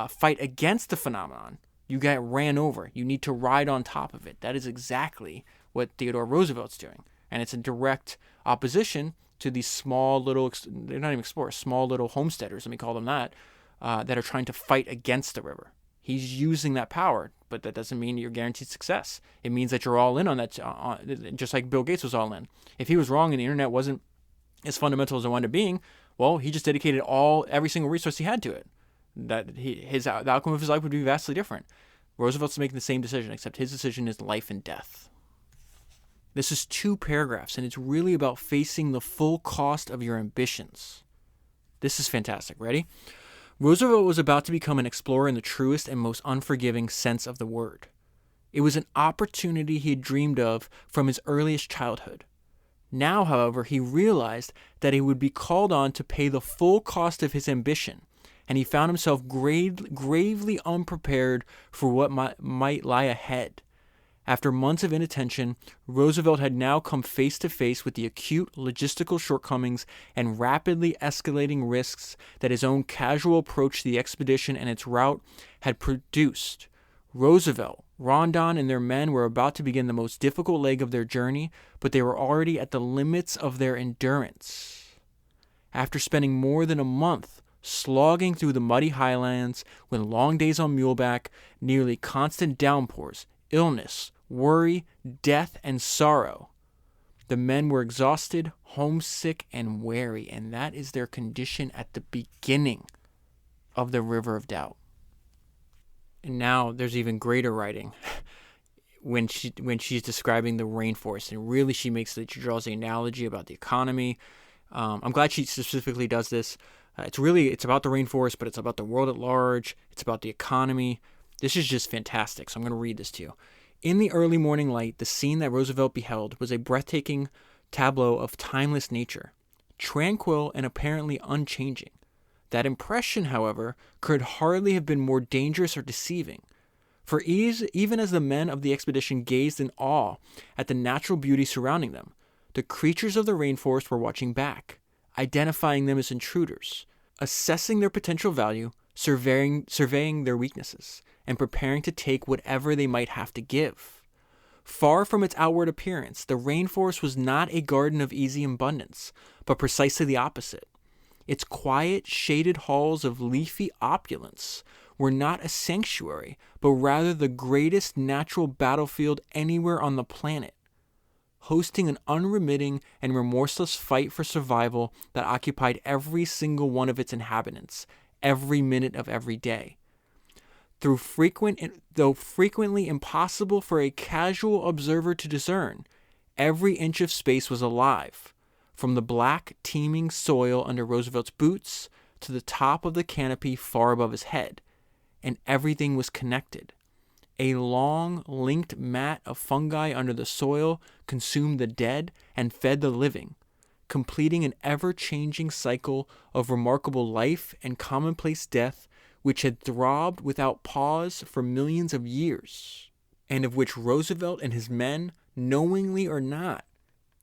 fight against the phenomenon, you get ran over. You need to ride on top of it. That is exactly what Theodore Roosevelt's doing. And it's in direct opposition to these small little, they're not even explorers, small little homesteaders, let me call them that are trying to fight against the river. He's using that power, but that doesn't mean you're guaranteed success. It means that you're all in on that, just like Bill Gates was all in. If he was wrong and the internet wasn't as fundamental as it wound up being, well, he just dedicated every single resource he had to it. The outcome of his life would be vastly different. Roosevelt's making the same decision, except his decision is life and death. This is 2 paragraphs, and it's really about facing the full cost of your ambitions. This is fantastic. Ready? Roosevelt was about to become an explorer in the truest and most unforgiving sense of the word. It was an opportunity he had dreamed of from his earliest childhood. Now, however, he realized that he would be called on to pay the full cost of his ambition, and he found himself gravely unprepared for what might lie ahead. After months of inattention, Roosevelt had now come face to face with the acute logistical shortcomings and rapidly escalating risks that his own casual approach to the expedition and its route had produced. Roosevelt, Rondon, and their men were about to begin the most difficult leg of their journey, but they were already at the limits of their endurance. After spending more than a month slogging through the muddy highlands with long days on muleback, nearly constant downpours, illness, worry, death, and sorrow, the men were exhausted, homesick, and weary, and that is their condition at the beginning of the River of Doubt. And now there's even greater writing when she's describing the rainforest, and really she draws the analogy about the economy. I'm glad she specifically does this. It's about the rainforest, but it's about the world at large. It's about the economy. This is just fantastic, so I'm going to read this to you. In the early morning light, the scene that Roosevelt beheld was a breathtaking tableau of timeless nature, tranquil and apparently unchanging. That impression, however, could hardly have been more dangerous or deceiving, for even as the men of the expedition gazed in awe at the natural beauty surrounding them, the creatures of the rainforest were watching back, identifying them as intruders, assessing their potential value, surveying their weaknesses, and preparing to take whatever they might have to give. Far from its outward appearance, the rainforest was not a garden of easy abundance, but precisely the opposite. Its quiet, shaded halls of leafy opulence were not a sanctuary, but rather the greatest natural battlefield anywhere on the planet, hosting an unremitting and remorseless fight for survival that occupied every single one of its inhabitants, every minute of every day. Though frequently impossible for a casual observer to discern, every inch of space was alive, from the black, teeming soil under Roosevelt's boots to the top of the canopy far above his head, and everything was connected. A long, linked mat of fungi under the soil consumed the dead and fed the living, completing an ever-changing cycle of remarkable life and commonplace death which had throbbed without pause for millions of years, and of which Roosevelt and his men, knowingly or not,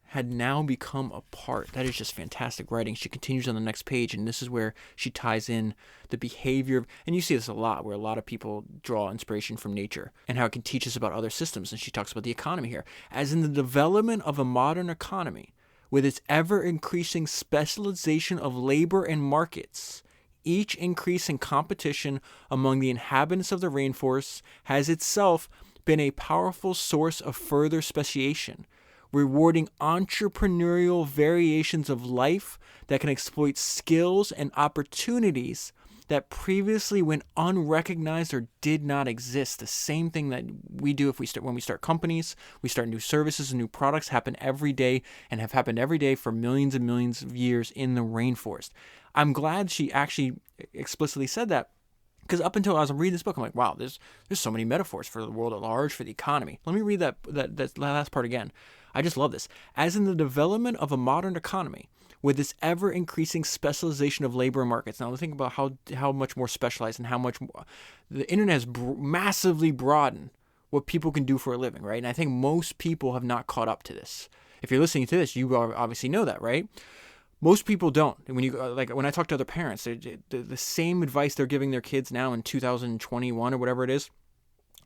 had now become a part. That is just fantastic writing. She continues on the next page, and this is where she ties in the behavior of, and you see this a lot, where a lot of people draw inspiration from nature and how it can teach us about other systems, and she talks about the economy here. As in the development of a modern economy, with its ever-increasing specialization of labor and markets, each increase in competition among the inhabitants of the rainforests has itself been a powerful source of further speciation, rewarding entrepreneurial variations of life that can exploit skills and opportunities that previously went unrecognized or did not exist. The same thing that we do when we start companies, we start new services and new products happen every day and have happened every day for millions and millions of years in the rainforest. I'm glad she actually explicitly said that, because up until I was reading this book, I'm like, wow, there's so many metaphors for the world at large, for the economy. Let me read that last part again. I just love this. As in the development of a modern economy, with this ever-increasing specialization of labor markets. Now, think about how much more specialized and how much more the internet has massively broadened what people can do for a living, right? And I think most people have not caught up to this. If you're listening to this, you obviously know that, right? Most people don't. And when I talk to other parents, the same advice they're giving their kids now in 2021 or whatever it is,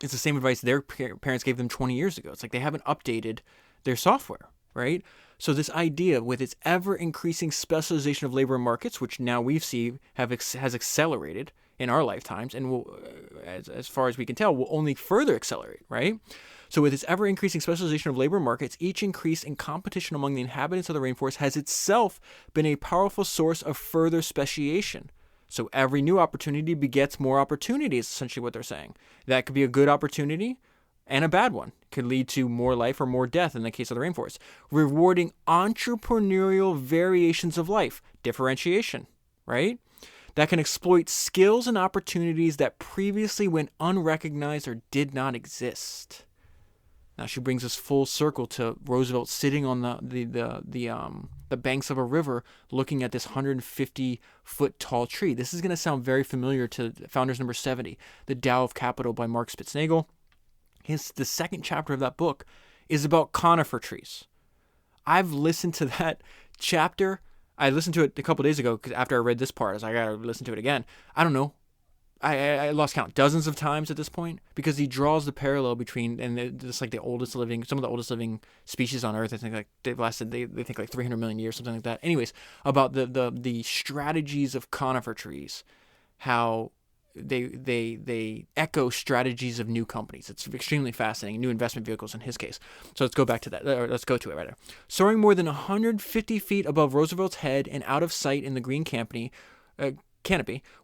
it's the same advice their parents gave them 20 years ago. It's like they haven't updated their software, right? So this idea with its ever-increasing specialization of labor markets, which now we see has accelerated in our lifetimes, and will, as far as we can tell, will only further accelerate, right? So with its ever-increasing specialization of labor markets, each increase in competition among the inhabitants of the rainforest has itself been a powerful source of further speciation. So every new opportunity begets more opportunities, essentially what they're saying. That could be a good opportunity and a bad one. Could lead to more life or more death in the case of the rainforest. Rewarding entrepreneurial variations of life, differentiation, right? That can exploit skills and opportunities that previously went unrecognized or did not exist. Now she brings us full circle to Roosevelt sitting on the banks of a river looking at this 150-foot tall tree. This is going to sound very familiar to Founders Number 70, The Tao of Capital by Mark Spitznagel. The second chapter of that book is about conifer trees. I've listened to that chapter. I listened to it a couple days ago because after I read this part, I was like, I gotta listen to it again. I don't know. I lost count dozens of times at this point because he draws the parallel between and just like some of the oldest living species on Earth. I think like they think like 300 million years, something like that. Anyways, about the strategies of conifer trees, how they echo strategies of new companies. It's extremely fascinating. New investment vehicles in his case. So let's go back to that. Let's go to it rather. Soaring more than 150 feet above Roosevelt's head and out of sight in the green canopy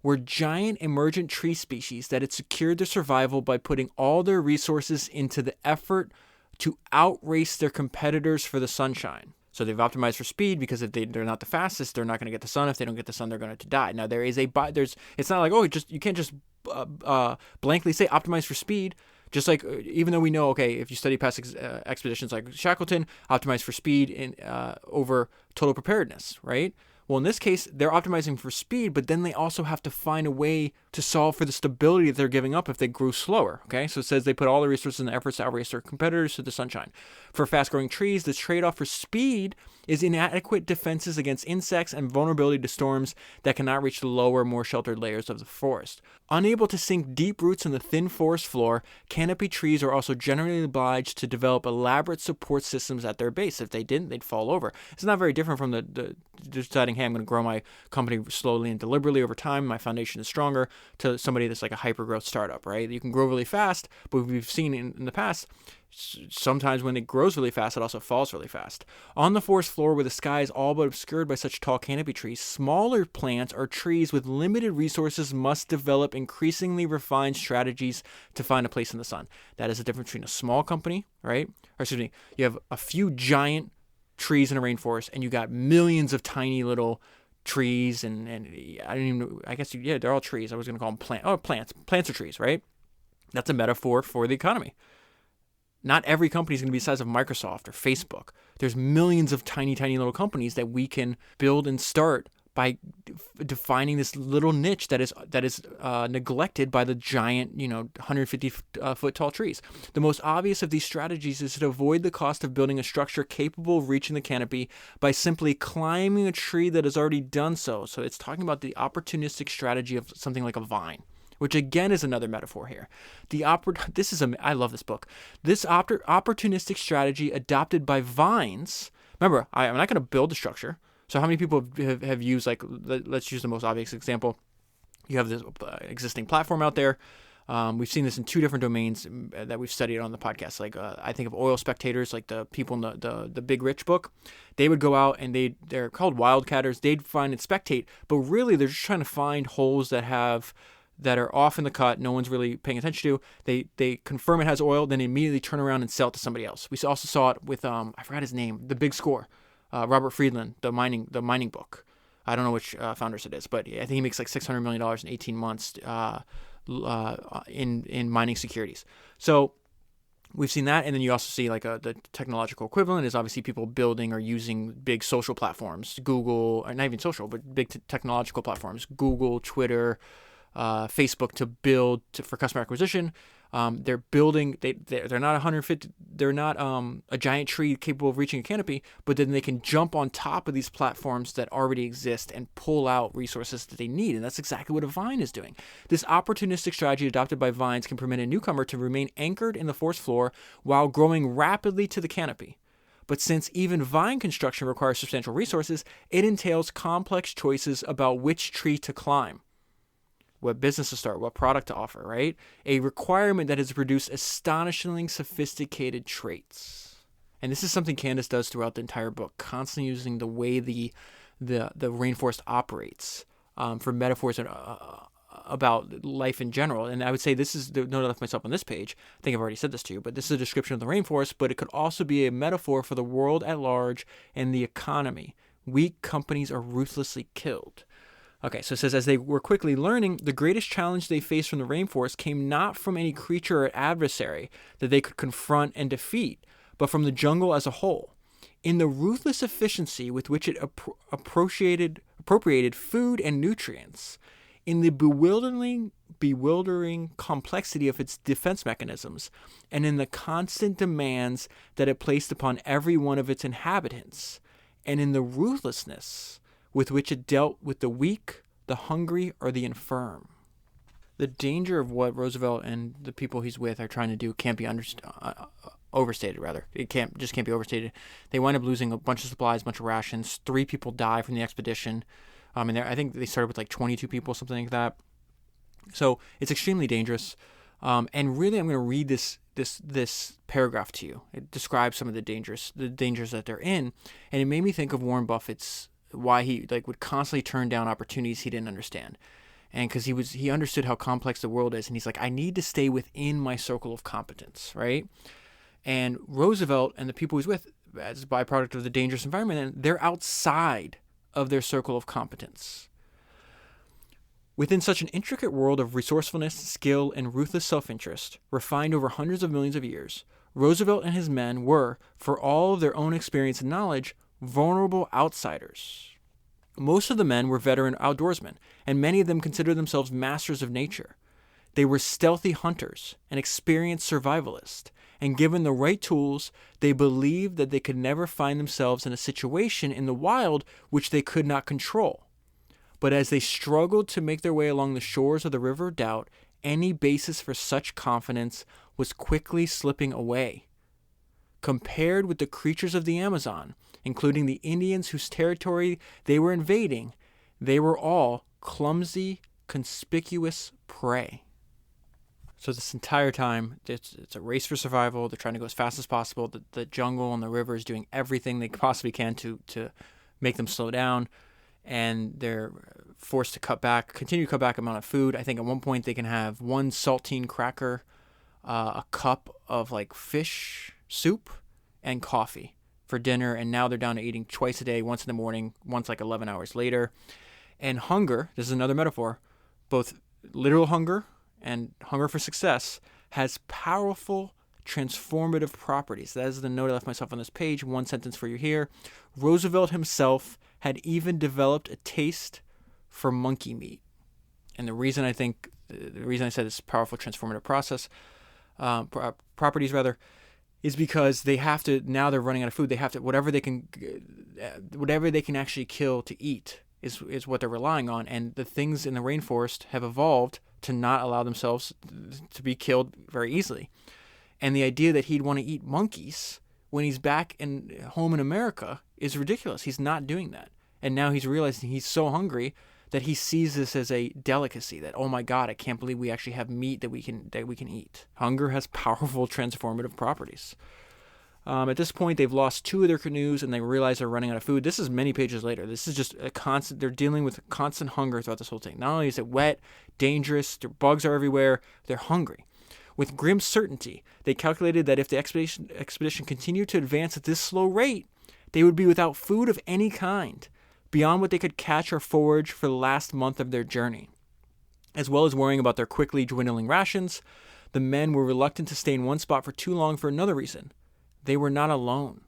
were giant emergent tree species that had secured their survival by putting all their resources into the effort to outrace their competitors for the sunshine. So they've optimized for speed because if they're not the fastest, they're not going to get the sun. If they don't get the sun, they're going to die. Now it's not like you can't just blankly say optimize for speed. Just like even though we know, okay, if you study past expeditions like Shackleton, optimize for speed over total preparedness, right? Well, in this case, they're optimizing for speed, but then they also have to find a way to solve for the stability that they're giving up if they grew slower, okay? So it says they put all their resources in the efforts to outrace their competitors to the sunshine. For fast-growing trees, the trade-off for speed is inadequate defenses against insects and vulnerability to storms that cannot reach the lower, more sheltered layers of the forest. Unable to sink deep roots in the thin forest floor, canopy trees are also generally obliged to develop elaborate support systems at their base. If they didn't, they'd fall over. It's not very different from the deciding, hey, I'm going to grow my company slowly and deliberately over time. My foundation is stronger, to somebody that's like a hyper-growth startup, right? You can grow really fast, but we've seen in the past, sometimes when it grows really fast, it also falls really fast. On the forest floor where the sky is all but obscured by such tall canopy trees, smaller plants or trees with limited resources must develop increasingly refined strategies to find a place in the sun. That is the difference between a small company, right? You have a few giant trees in a rainforest and you got millions of tiny little trees and I don't even know, I guess, they're all trees. I was going to call them plants. Plants are trees, right? That's a metaphor for the economy. Not every company is going to be the size of Microsoft or Facebook. There's millions of tiny, tiny little companies that we can build and start by defining this little niche that is neglected by the giant, 150-foot tall trees. The most obvious of these strategies is to avoid the cost of building a structure capable of reaching the canopy by simply climbing a tree that has already done so. So it's talking about the opportunistic strategy of something like a vine, which again is another metaphor here. I love this book. This opportunistic strategy adopted by vines. Remember, I'm not going to build a structure. So how many people have used, like, let's use the most obvious example. You have this existing platform out there. We've seen this in two different domains that we've studied on the podcast. Like I think of oil spectators, like the people in the Big Rich book. They would go out and they're called wildcatters. They'd find and spectate, but really they're just trying to find holes that are off in the cut, no one's really paying attention to. They confirm it has oil, then they immediately turn around and sell it to somebody else. We also saw it with I forgot his name, The Big Score. Robert Friedland, the mining book. I don't know which founders it is, but I think he makes like $600 million in 18 months in mining securities. So We've seen that, and then you also see like the technological equivalent is obviously people building or using big social platforms, Google, or not even social, but big technological platforms, Google, Twitter, Facebook, to build for customer acquisition. They're building. They're not 150. They're not a giant tree capable of reaching a canopy, but then they can jump on top of these platforms that already exist and pull out resources that they need. And that's exactly what a vine is doing. This opportunistic strategy adopted by vines can permit a newcomer to remain anchored in the forest floor while growing rapidly to the canopy. But since even vine construction requires substantial resources, it entails complex choices about which tree to climb, what business to start, what product to offer, right? A requirement that has produced astonishingly sophisticated traits. And this is something Candice does throughout the entire book, constantly using the way the rainforest operates for metaphors about life in general. And I would say this is the note I left myself on this page. I think I've already said this to you, but this is a description of the rainforest, but it could also be a metaphor for the world at large and the economy. Weak companies are ruthlessly killed. Okay, so it says, as they were quickly learning, the greatest challenge they faced from the rainforest came not from any creature or adversary that they could confront and defeat, but from the jungle as a whole. In the ruthless efficiency with which it appropriated food and nutrients, in the bewildering complexity of its defense mechanisms, and in the constant demands that it placed upon every one of its inhabitants, and in the ruthlessness with which it dealt with the weak, the hungry, or the infirm. The danger of what Roosevelt and the people he's with are trying to do can't be overstated, rather. It can't be overstated. They wind up losing a bunch of supplies, a bunch of rations. 3 people die from the expedition. And I think they started with like 22 people, something like that. So it's extremely dangerous. And really, I'm going to read this paragraph to you. It describes some of the dangers that they're in. And it made me think of Warren Buffett's, why he would constantly turn down opportunities he didn't understand. And because he understood how complex the world is, and he's like, I need to stay within my circle of competence, right? And Roosevelt and the people he's with, as a byproduct of the dangerous environment, and they're outside of their circle of competence. Within such an intricate world of resourcefulness, skill, and ruthless self-interest, refined over hundreds of millions of years, Roosevelt and his men were, for all of their own experience and knowledge, vulnerable outsiders. Most of the men were veteran outdoorsmen, and many of them considered themselves masters of nature. They were stealthy hunters and experienced survivalists, and given the right tools, they believed that they could never find themselves in a situation in the wild which they could not control. But as they struggled to make their way along the shores of the River of Doubt, any basis for such confidence was quickly slipping away. Compared with the creatures of the Amazon, including the Indians whose territory they were invading, they were all clumsy, conspicuous prey. So this entire time, it's a race for survival. They're trying to go as fast as possible. The jungle and the river is doing everything they possibly can to make them slow down. And they're forced to continue to cut back amount of food. I think at one point they can have 1 saltine cracker, a cup of fish soup, and coffee for dinner. And now they're down to eating twice a day, once in the morning, once 11 hours later. And hunger, this is another metaphor, both literal hunger and hunger for success, has powerful transformative properties. That is the note I left myself on this page. 1 sentence for you here. Roosevelt himself had even developed a taste for monkey meat. And the reason I said this powerful transformative properties is because they have to, now they're running out of food. They have to, whatever they can actually kill to eat is what they're relying on. And the things in the rainforest have evolved to not allow themselves to be killed very easily. And the idea that he'd want to eat monkeys when he's back home in America is ridiculous. He's not doing that. And now he's realizing he's so hungry that he sees this as a delicacy, that, oh my God, I can't believe we actually have meat that we can eat. Hunger has powerful transformative properties. At this point, they've lost 2 of their canoes and they realize they're running out of food. This is many pages later. This is just they're dealing with constant hunger throughout this whole thing. Not only is it wet, dangerous, their bugs are everywhere, they're hungry. With grim certainty, they calculated that if the expedition continued to advance at this slow rate, they would be without food of any kind, beyond what they could catch or forage for the last month of their journey. As well as worrying about their quickly dwindling rations, The men were reluctant to stay in one spot for too long for another reason. They were not alone.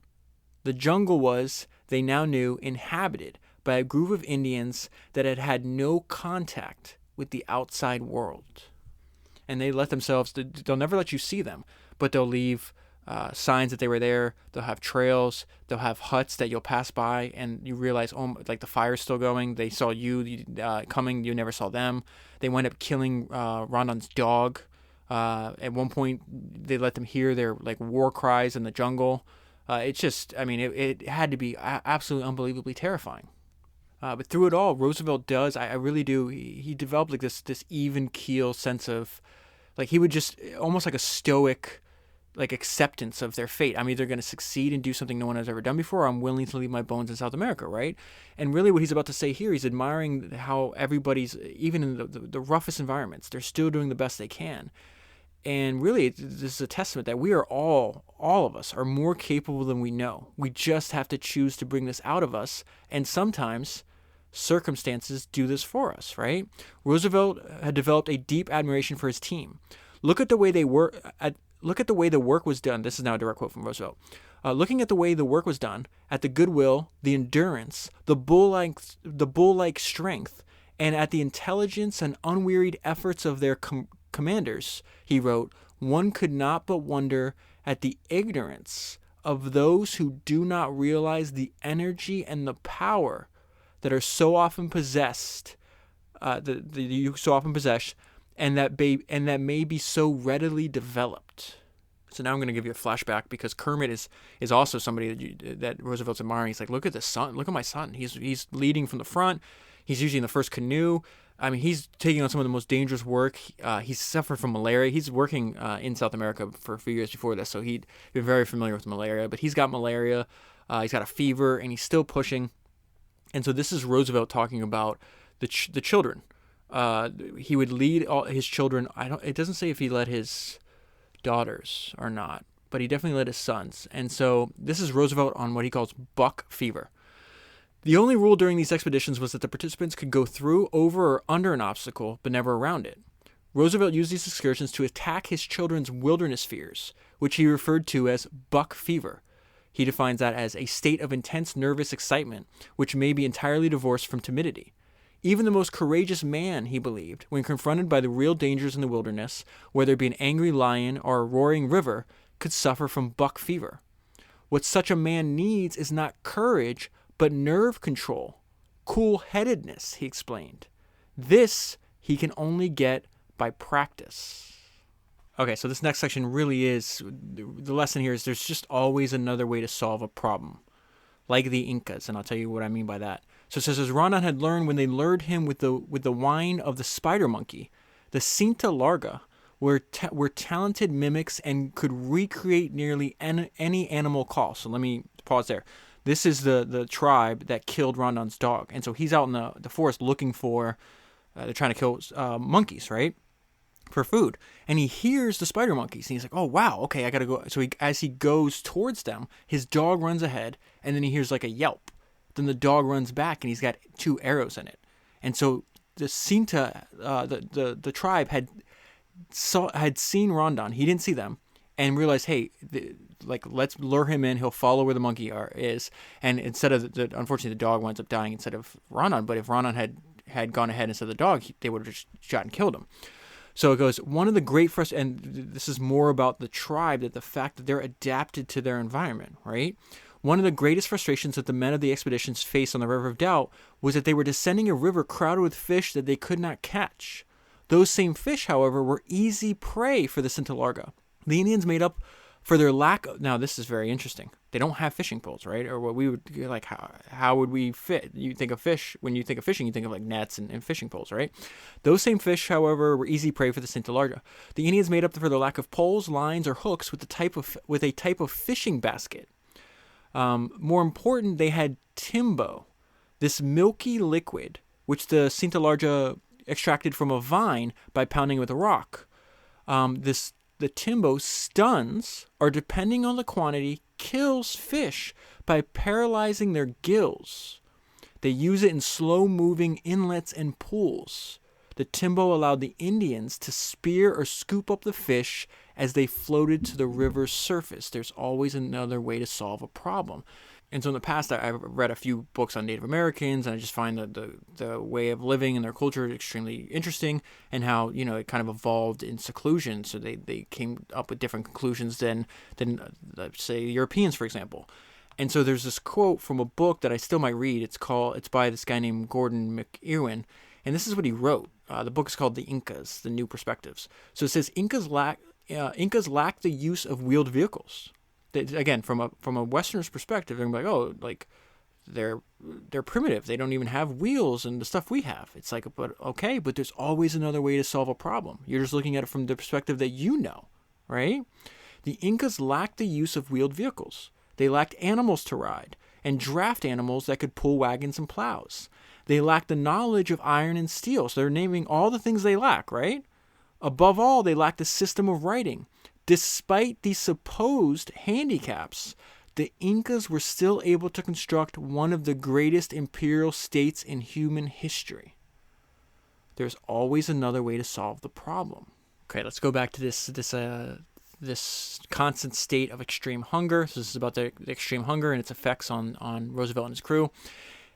The jungle was, they now knew, inhabited by a group of Indians that had had no contact with the outside world. And they let themselves, they'll never let you see them, but they'll leave signs that they were there. They'll have trails. They'll have huts that you'll pass by and you realize, oh, like the fire's still going. They saw you coming. You never saw them. They wind up killing Rondon's dog. At one point, they let them hear their like war cries in the jungle. It's just, I mean, it had to be absolutely unbelievably terrifying. But through it all, Roosevelt does, I really do, he developed like this even keel sense of, like he would just, almost like a stoic, like acceptance of their fate. I'm either going to succeed and do something no one has ever done before, or I'm willing to leave my bones in South America, right? And really what he's about to say here, he's admiring how everybody's, even in the roughest environments, they're still doing the best they can. And really, this is a testament that we are all of us are more capable than we know. We just have to choose to bring this out of us. And sometimes circumstances do this for us, right? Roosevelt had developed a deep admiration for his team. Look at the way they work. Look at the way the work was done. This is now a direct quote from Roosevelt. Looking at the way the work was done, at the goodwill, the endurance, the bull-like strength, and at the intelligence and unwearied efforts of their commanders, he wrote, one could not but wonder at the ignorance of those who do not realize the energy and the power that are so often possessed, so often possessed, and that may be so readily developed. So now I'm going to give you a flashback because Kermit is also somebody that Roosevelt's admiring. He's like, look at the son. Look at my son. He's leading from the front. He's usually in the first canoe. I mean, he's taking on some of the most dangerous work. He's suffered from malaria. He's working in South America for a few years before this, so he'd been very familiar with malaria. But he's got malaria. He's got a fever, and he's still pushing. And so this is Roosevelt talking about the children. He would lead all his children. It doesn't say if he led his daughters or not, but he definitely led his sons. And so this is Roosevelt on what he calls buck fever. The only rule during these expeditions was that the participants could go through, over, or under an obstacle, but never around it. Roosevelt used these excursions to attack his children's wilderness fears, which he referred to as buck fever. He defines that as a state of intense nervous excitement, which may be entirely divorced from timidity. Even the most courageous man, he believed, when confronted by the real dangers in the wilderness, whether it be an angry lion or a roaring river, could suffer from buck fever. What such a man needs is not courage, but nerve control, cool-headedness, he explained. This he can only get by practice. Okay, so this next section really is, the lesson here is there's just always another way to solve a problem, like the Incas, and I'll tell you what I mean by that. So it says, as Rondon had learned when they lured him with the whine of the spider monkey, the Cinta Larga were talented mimics and could recreate nearly any animal call. So let me pause there. This is the tribe that killed Rondon's dog. And so he's out in the forest looking for, they're trying to kill monkeys, right? For food. And he hears the spider monkeys. And he's like, oh, wow, okay, I got to go. So as he goes towards them, his dog runs ahead. And then he hears like a yelp. Then the dog runs back and he's got 2 arrows in it. And so the Cinta, the tribe had seen Rondon. He didn't see them. And realized, hey, let's lure him in. He'll follow where the monkey is. And instead of unfortunately, the dog winds up dying instead of Rondon. But if Rondon had gone ahead instead of the dog, they would have just shot and killed him. So it goes, one of the great and this is more about the tribe, that the fact that they're adapted to their environment, right? One of the greatest frustrations that the men of the expeditions faced on the River of Doubt was that they were descending a river crowded with fish that they could not catch. Those same fish, however, were easy prey for the Cinta Larga. The Indians made up for their lack of, now this is very interesting. They don't have fishing poles, right? Or what we would, like, how would we fit? You think of fish, when you think of fishing, you think of like nets and fishing poles, right? Those same fish, however, were easy prey for the Cinta Larga. The Indians made up for their lack of poles, lines, or hooks with a type of fishing basket. More important, they had timbo, this milky liquid, which the Cinta Larga extracted from a vine by pounding with a rock. The timbo stuns, or depending on the quantity, kills fish by paralyzing their gills. They use it in slow-moving inlets and pools. the timbo allowed the Indians to spear or scoop up the fish as they floated to the river's surface. There's always another way to solve a problem. And so in the past, I've read a few books on Native Americans, and I just find the way of living and their culture extremely interesting, and how, it kind of evolved in seclusion. So they came up with different conclusions than say, Europeans, for example. And so there's this quote from a book that I still might read. It's by this guy named Gordon McEwen, and this is what he wrote. The book is called The Incas, The New Perspectives. So it says, Incas lack the use of wheeled vehicles. Again, from a Westerner's perspective, they're like, oh, like they're primitive. They don't even have wheels and the stuff we have. It's like, but okay, but there's always another way to solve a problem. You're just looking at it from the perspective that right? The Incas lacked the use of wheeled vehicles. They lacked animals to ride and draft animals that could pull wagons and plows. They lacked the knowledge of iron and steel. So they're naming all the things they lack, right? Above all, they lacked a system of writing. Despite these supposed handicaps, the Incas were still able to construct one of the greatest imperial states in human history. There's always another way to solve the problem. Okay, let's go back to this constant state of extreme hunger. So this is about the extreme hunger and its effects on Roosevelt and his crew.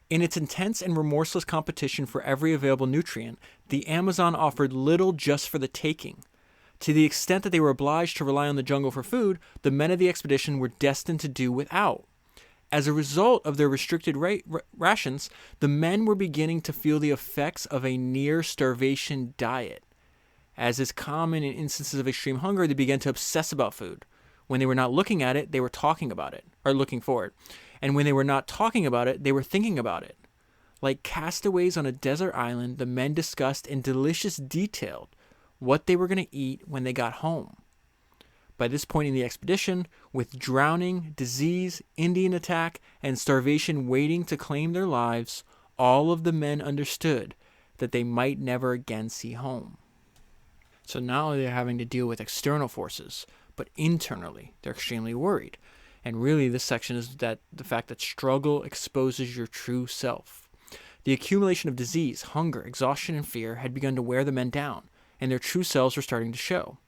In its intense and remorseless competition for every available nutrient, the Amazon offered little just for the taking. To the extent that they were obliged to rely on the jungle for food, the men of the expedition were destined to do without. As a result of their restricted rations, the men were beginning to feel the effects of a near-starvation diet. As is common in instances of extreme hunger, they began to obsess about food. When they were not looking at it, they were talking about it, or looking for it. And when they were not talking about it, they were thinking about it. Like castaways on a desert island, the men discussed in delicious detail what they were going to eat when they got home. By this point in the expedition, with drowning, disease, Indian attack, and starvation waiting to claim their lives, all of the men understood that they might never again see home. So not only they're having to deal with external forces, but internally they're extremely worried. And really this section is that the fact that struggle exposes your true self. The accumulation of disease, hunger, exhaustion, and fear had begun to wear the men down, and their true selves were starting to show.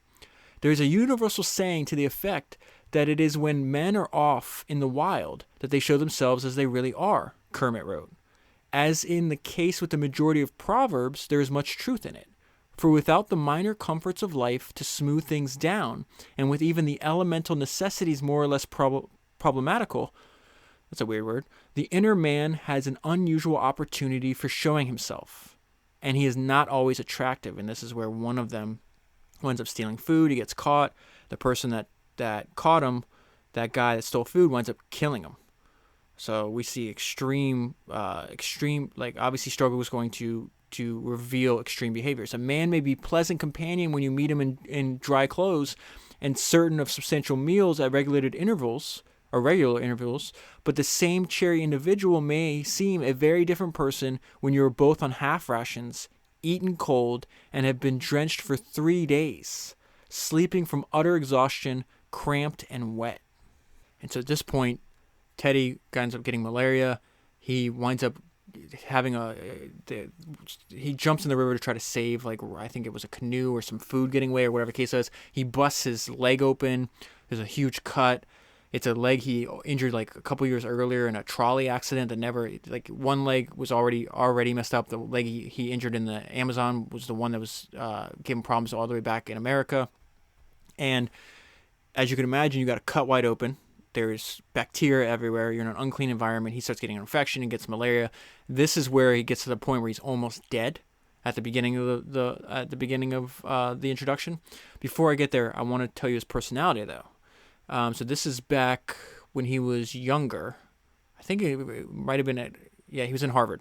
There is a universal saying to the effect that it is when men are off in the wild that they show themselves as they really are, Kermit wrote. As in the case with the majority of proverbs, there is much truth in it. For without the minor comforts of life to smooth things down, and with even the elemental necessities more or less problematical, that's a weird word, the inner man has an unusual opportunity for showing himself. And he is not always attractive, and this is where one of them winds up stealing food. He gets caught. The person that caught him, that guy that stole food, winds up killing him. So we see extreme, like obviously struggle was going to reveal extreme behaviors. A man may be pleasant companion when you meet him in dry clothes and certain of substantial meals at regular intervals, but the same cheery individual may seem a very different person when you are both on half rations, eaten cold, and have been drenched for 3 days, sleeping from utter exhaustion, cramped and wet. And so at this point, Teddy ends up getting malaria. He winds up having he jumps in the river to try to save, like, I think it was a canoe or some food getting away or whatever the case is. He busts his leg open. There's a huge cut. It's a leg he injured like a couple years earlier in a trolley accident that never, like, one leg was already messed up. The leg he injured in the Amazon was the one that was giving problems all the way back in America. And as you can imagine, you got a cut wide open. There's bacteria everywhere. You're in an unclean environment. He starts getting an infection and gets malaria. This is where he gets to the point where he's almost dead at the beginning of the introduction. Before I get there, I want to tell you his personality, though. So this is back when he was younger. I think it might have been he was in Harvard.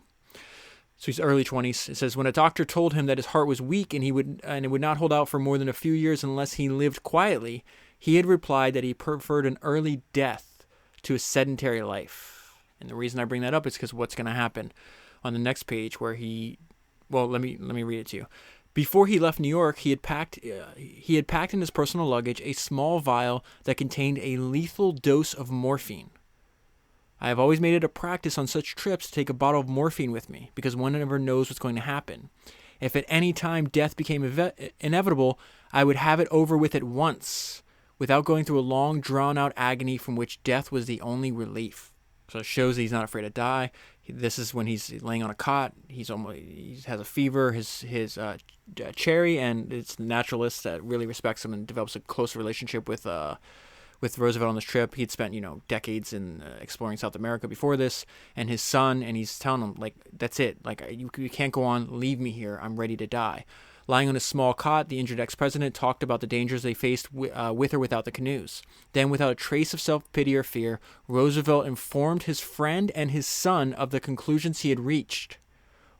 So he's early 20s. It says, when a doctor told him that his heart was weak and it would not hold out for more than a few years unless he lived quietly, he had replied that he preferred an early death to a sedentary life. And the reason I bring that up is because what's going to happen on the next page where let me read it to you. Before he left New York, he had packed in his personal luggage a small vial that contained a lethal dose of morphine. I have always made it a practice on such trips to take a bottle of morphine with me because one never knows what's going to happen. If at any time death became inevitable, I would have it over with at once, without going through a long, drawn-out agony from which death was the only relief. So it shows that he's not afraid to die. This is when he's laying on a cot. He has a fever. His Cherry, and it's the naturalist that really respects him and develops a close relationship with Roosevelt on this trip. He'd spent decades in exploring South America before this, and his son, and he's telling him, like, that's it. Like, you can't go on. Leave me here. I'm ready to die. Lying on a small cot, the injured ex-president talked about the dangers they faced with or without the canoes. Then, without a trace of self-pity or fear, Roosevelt informed his friend and his son of the conclusions he had reached.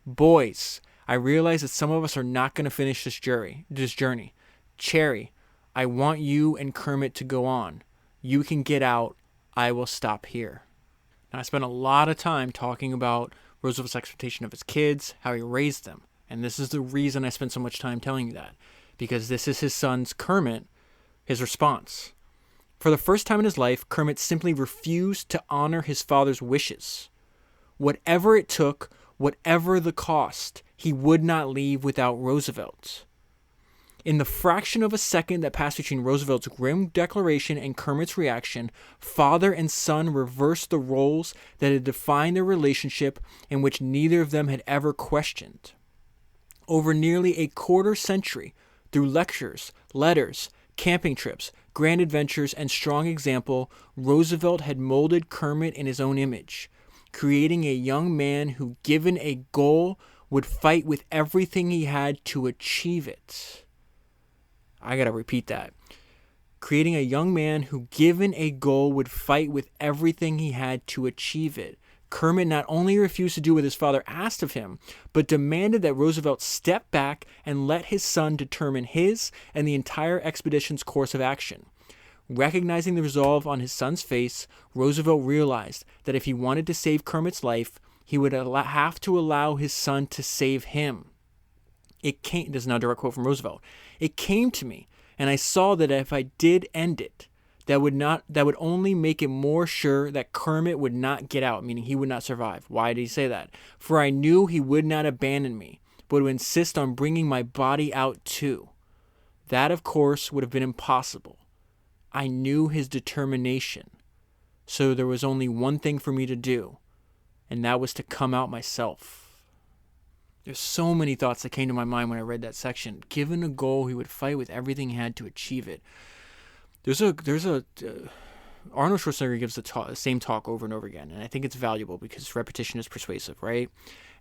Boys, I realize that some of us are not going to finish this journey. Cherry, I want you and Kermit to go on. You can get out. I will stop here. Now, I spent a lot of time talking about Roosevelt's expectation of his kids, how he raised them. And this is the reason I spent so much time telling you that. Because this is his son's Kermit, his response. For the first time in his life, Kermit simply refused to honor his father's wishes. Whatever it took, whatever the cost, he would not leave without Roosevelt. In the fraction of a second that passed between Roosevelt's grim declaration and Kermit's reaction, father and son reversed the roles that had defined their relationship and which neither of them had ever questioned. Over nearly a quarter century, through lectures, letters, camping trips, grand adventures, and strong example, Roosevelt had molded Kermit in his own image, creating a young man who, given a goal, would fight with everything he had to achieve it. I gotta repeat that. Creating a young man who, given a goal, would fight with everything he had to achieve it. Kermit not only refused to do what his father asked of him, but demanded that Roosevelt step back and let his son determine his and the entire expedition's course of action. Recognizing the resolve on his son's face, Roosevelt realized that if he wanted to save Kermit's life, he would have to allow his son to save him. This is now a direct quote from Roosevelt. It came to me, and I saw that if I did end it, that would only make it more sure that Kermit would not get out, meaning he would not survive. Why did he say that? For I knew he would not abandon me, but would insist on bringing my body out too. That, of course, would have been impossible. I knew his determination. So there was only one thing for me to do, and that was to come out myself. There's so many thoughts that came to my mind when I read that section. Given a goal, he would fight with everything he had to achieve it. There's a Arnold Schwarzenegger gives the same talk over and over again, and I think it's valuable because repetition is persuasive, right?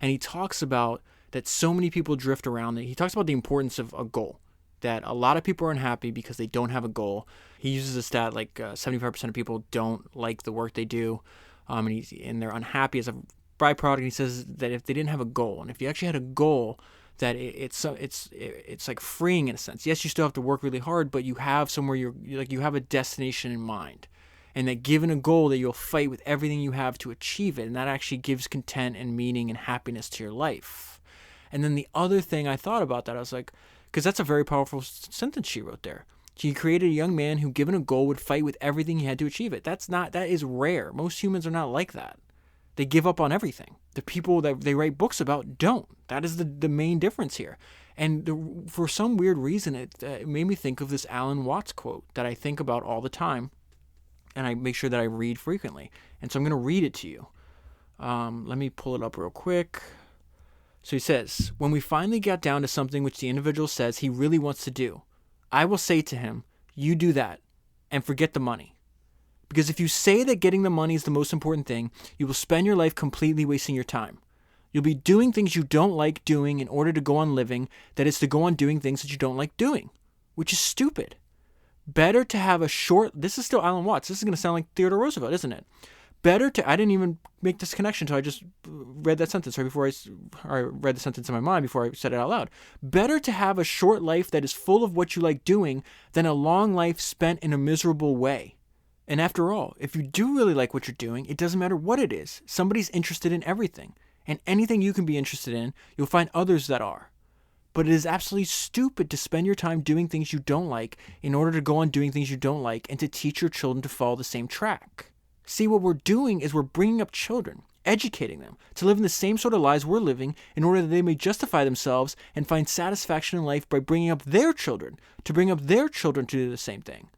And he talks about that so many people drift around. He talks about the importance of a goal, that a lot of people are unhappy because they don't have a goal. He uses a stat like 75% of people don't like the work they do, and they're unhappy as a byproduct. And he says that if they didn't have a goal, and if you actually had a goal, that it's like freeing in a sense. Yes, you still have to work really hard, but you have somewhere you have a destination in mind, and that given a goal that you'll fight with everything you have to achieve it, and that actually gives content and meaning and happiness to your life. And then the other thing I thought about that, I was like, because that's a very powerful sentence she wrote there. She created a young man who, given a goal, would fight with everything he had to achieve it. That is rare. Most humans are not like that. They give up on everything. The people that they write books about don't. That is the main difference here. And for some weird reason, it made me think of this Alan Watts quote that I think about all the time, and I make sure that I read frequently. And so I'm going to read it to you. Let me pull it up real quick. So he says, when we finally get down to something which the individual says he really wants to do, I will say to him, you do that, and forget the money. Because if you say that getting the money is the most important thing, you will spend your life completely wasting your time. You'll be doing things you don't like doing in order to go on living, that is to go on doing things that you don't like doing, which is stupid. Better to have a short... This is still Alan Watts. This is going to sound like Theodore Roosevelt, isn't it? Better to... I didn't even make this connection until I just read that sentence, right before I read the sentence in my mind before I said it out loud. Better to have a short life that is full of what you like doing than a long life spent in a miserable way. And after all, if you do really like what you're doing, it doesn't matter what it is. Somebody's interested in everything. And anything you can be interested in, you'll find others that are. But it is absolutely stupid to spend your time doing things you don't like in order to go on doing things you don't like and to teach your children to follow the same track. See, what we're doing is we're bringing up children, educating them to live in the same sort of lives we're living in order that they may justify themselves and find satisfaction in life by bringing up their children, to bring up their children to do the same thing.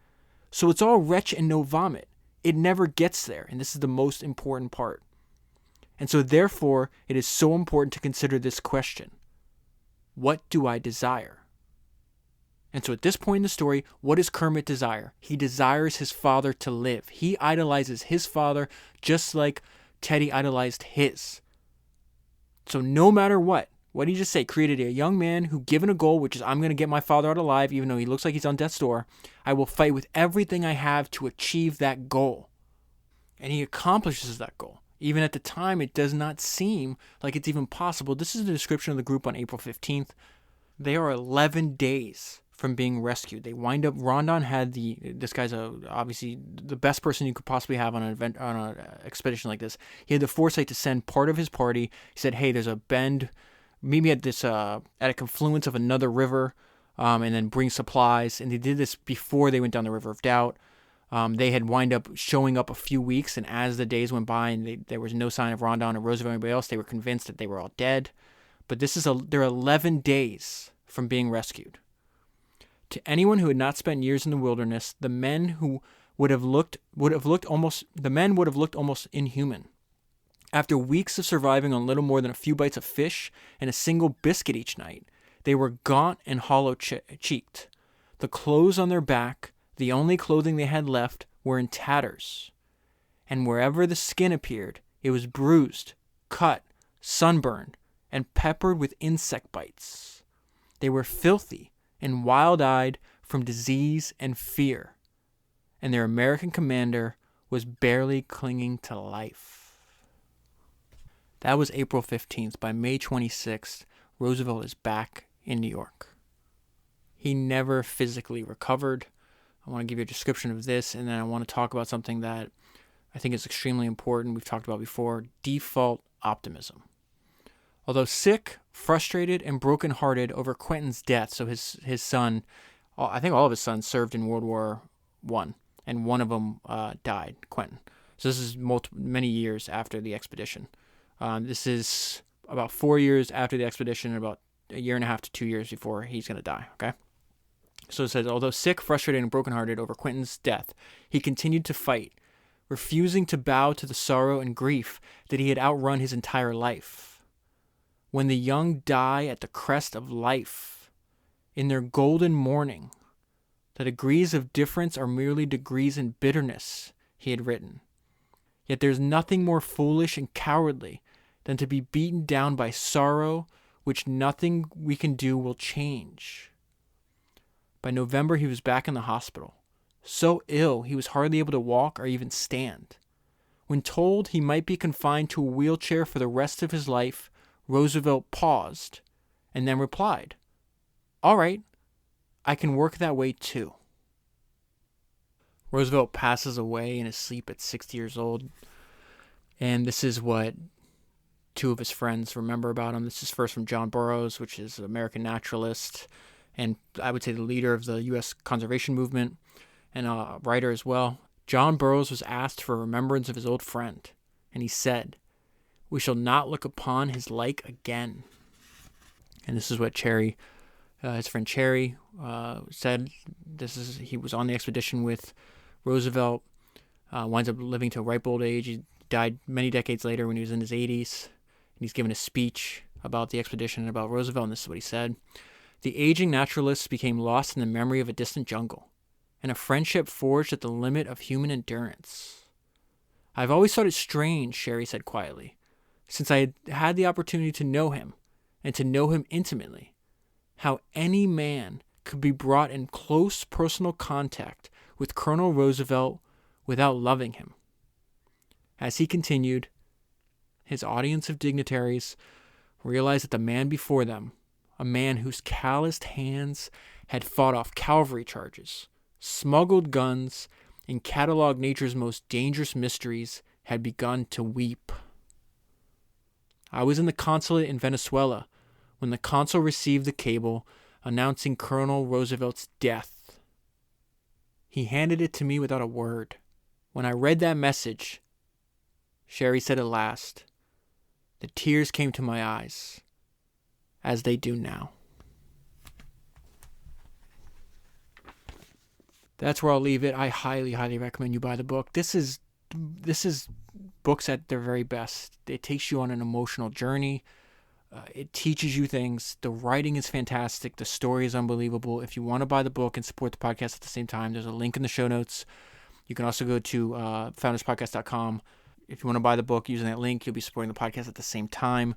So it's all retch and no vomit. It never gets there, and this is the most important part. And so therefore, it is so important to consider this question. What do I desire? And so at this point in the story, what does Kermit desire? He desires his father to live. He idolizes his father just like Teddy idolized his. So no matter what did he just say? Created a young man who, given a goal, which is I'm going to get my father out alive, even though he looks like he's on death's door, I will fight with everything I have to achieve that goal. And he accomplishes that goal. Even at the time, it does not seem like it's even possible. This is the description of the group on April 15th. They are 11 days from being rescued. They wind up, Rondon had this guy's obviously the best person you could possibly have on an expedition like this. He had the foresight to send part of his party. He said, hey, there's a bend, maybe at a confluence of another river, and then bring supplies. And they did this before they went down the River of Doubt. They had wind up showing up a few weeks, and as the days went by and there was no sign of Rondon or Roosevelt or anybody else, they were convinced that they were all dead. But they're 11 days from being rescued. To anyone who had not spent years in the wilderness, the men would have looked almost inhuman. After weeks of surviving on little more than a few bites of fish and a single biscuit each night, they were gaunt and hollow-cheeked. The clothes on their back, the only clothing they had left, were in tatters. And wherever the skin appeared, it was bruised, cut, sunburned, and peppered with insect bites. They were filthy and wild-eyed from disease and fear, and their American commander was barely clinging to life. That was April 15th. By May 26th, Roosevelt is back in New York. He never physically recovered. I want to give you a description of this, and then I want to talk about something that I think is extremely important. We've talked about before, default optimism. Although sick, frustrated, and brokenhearted over Quentin's death, so his son, I think all of his sons served in World War I, and one of them died, Quentin. So this is many years after the expedition. This is about 4 years after the expedition, and about a year and a half to 2 years before he's going to die, okay? So it says, although sick, frustrated, and brokenhearted over Quentin's death, he continued to fight, refusing to bow to the sorrow and grief that he had outrun his entire life. When the young die at the crest of life, in their golden morning, the degrees of difference are merely degrees in bitterness, he had written. Yet there's nothing more foolish and cowardly than to be beaten down by sorrow, which nothing we can do will change. By November, he was back in the hospital, so ill he was hardly able to walk or even stand. When told he might be confined to a wheelchair for the rest of his life, Roosevelt paused and then replied, "All right, I can work that way too." Roosevelt passes away in his sleep at 60 years old, and this is what two of his friends remember about him. This is first from John Burroughs, which is an American naturalist, and I would say the leader of the U.S. conservation movement, and a writer as well. John Burroughs was asked for remembrance of his old friend, and he said, "We shall not look upon his like again." And this is what Cherry, his friend Cherry, said. He was on the expedition with Roosevelt, winds up living to a ripe old age. He died many decades later when he was in his 80s. And he's given a speech about the expedition and about Roosevelt, and this is what he said. "The aging naturalists became lost in the memory of a distant jungle, and a friendship forged at the limit of human endurance. I've always thought it strange," Cherry said quietly, "since I had the opportunity to know him, and to know him intimately, how any man could be brought in close personal contact with Colonel Roosevelt without loving him." As he continued, his audience of dignitaries realized that the man before them, a man whose calloused hands had fought off cavalry charges, smuggled guns, and cataloged nature's most dangerous mysteries, had begun to weep. "I was in the consulate in Venezuela when the consul received the cable announcing Colonel Roosevelt's death. He handed it to me without a word. When I read that message," Cherry said at last, The tears came to my eyes, as they do now. That's where I'll leave it. I highly, highly recommend you buy the book. This is books at their very best. It takes you on an emotional journey. It teaches you things. The writing is fantastic. The story is unbelievable. If you want to buy the book and support the podcast at the same time, there's a link in the show notes. You can also go to founderspodcast.com. If you want to buy the book using that link, you'll be supporting the podcast at the same time.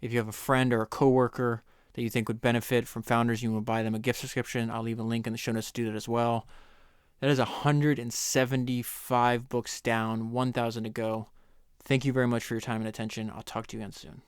If you have a friend or a coworker that you think would benefit from Founders, you want to buy them a gift subscription, I'll leave a link in the show notes to do that as well. That is 175 books down, 1,000 to go. Thank you very much for your time and attention. I'll talk to you again soon.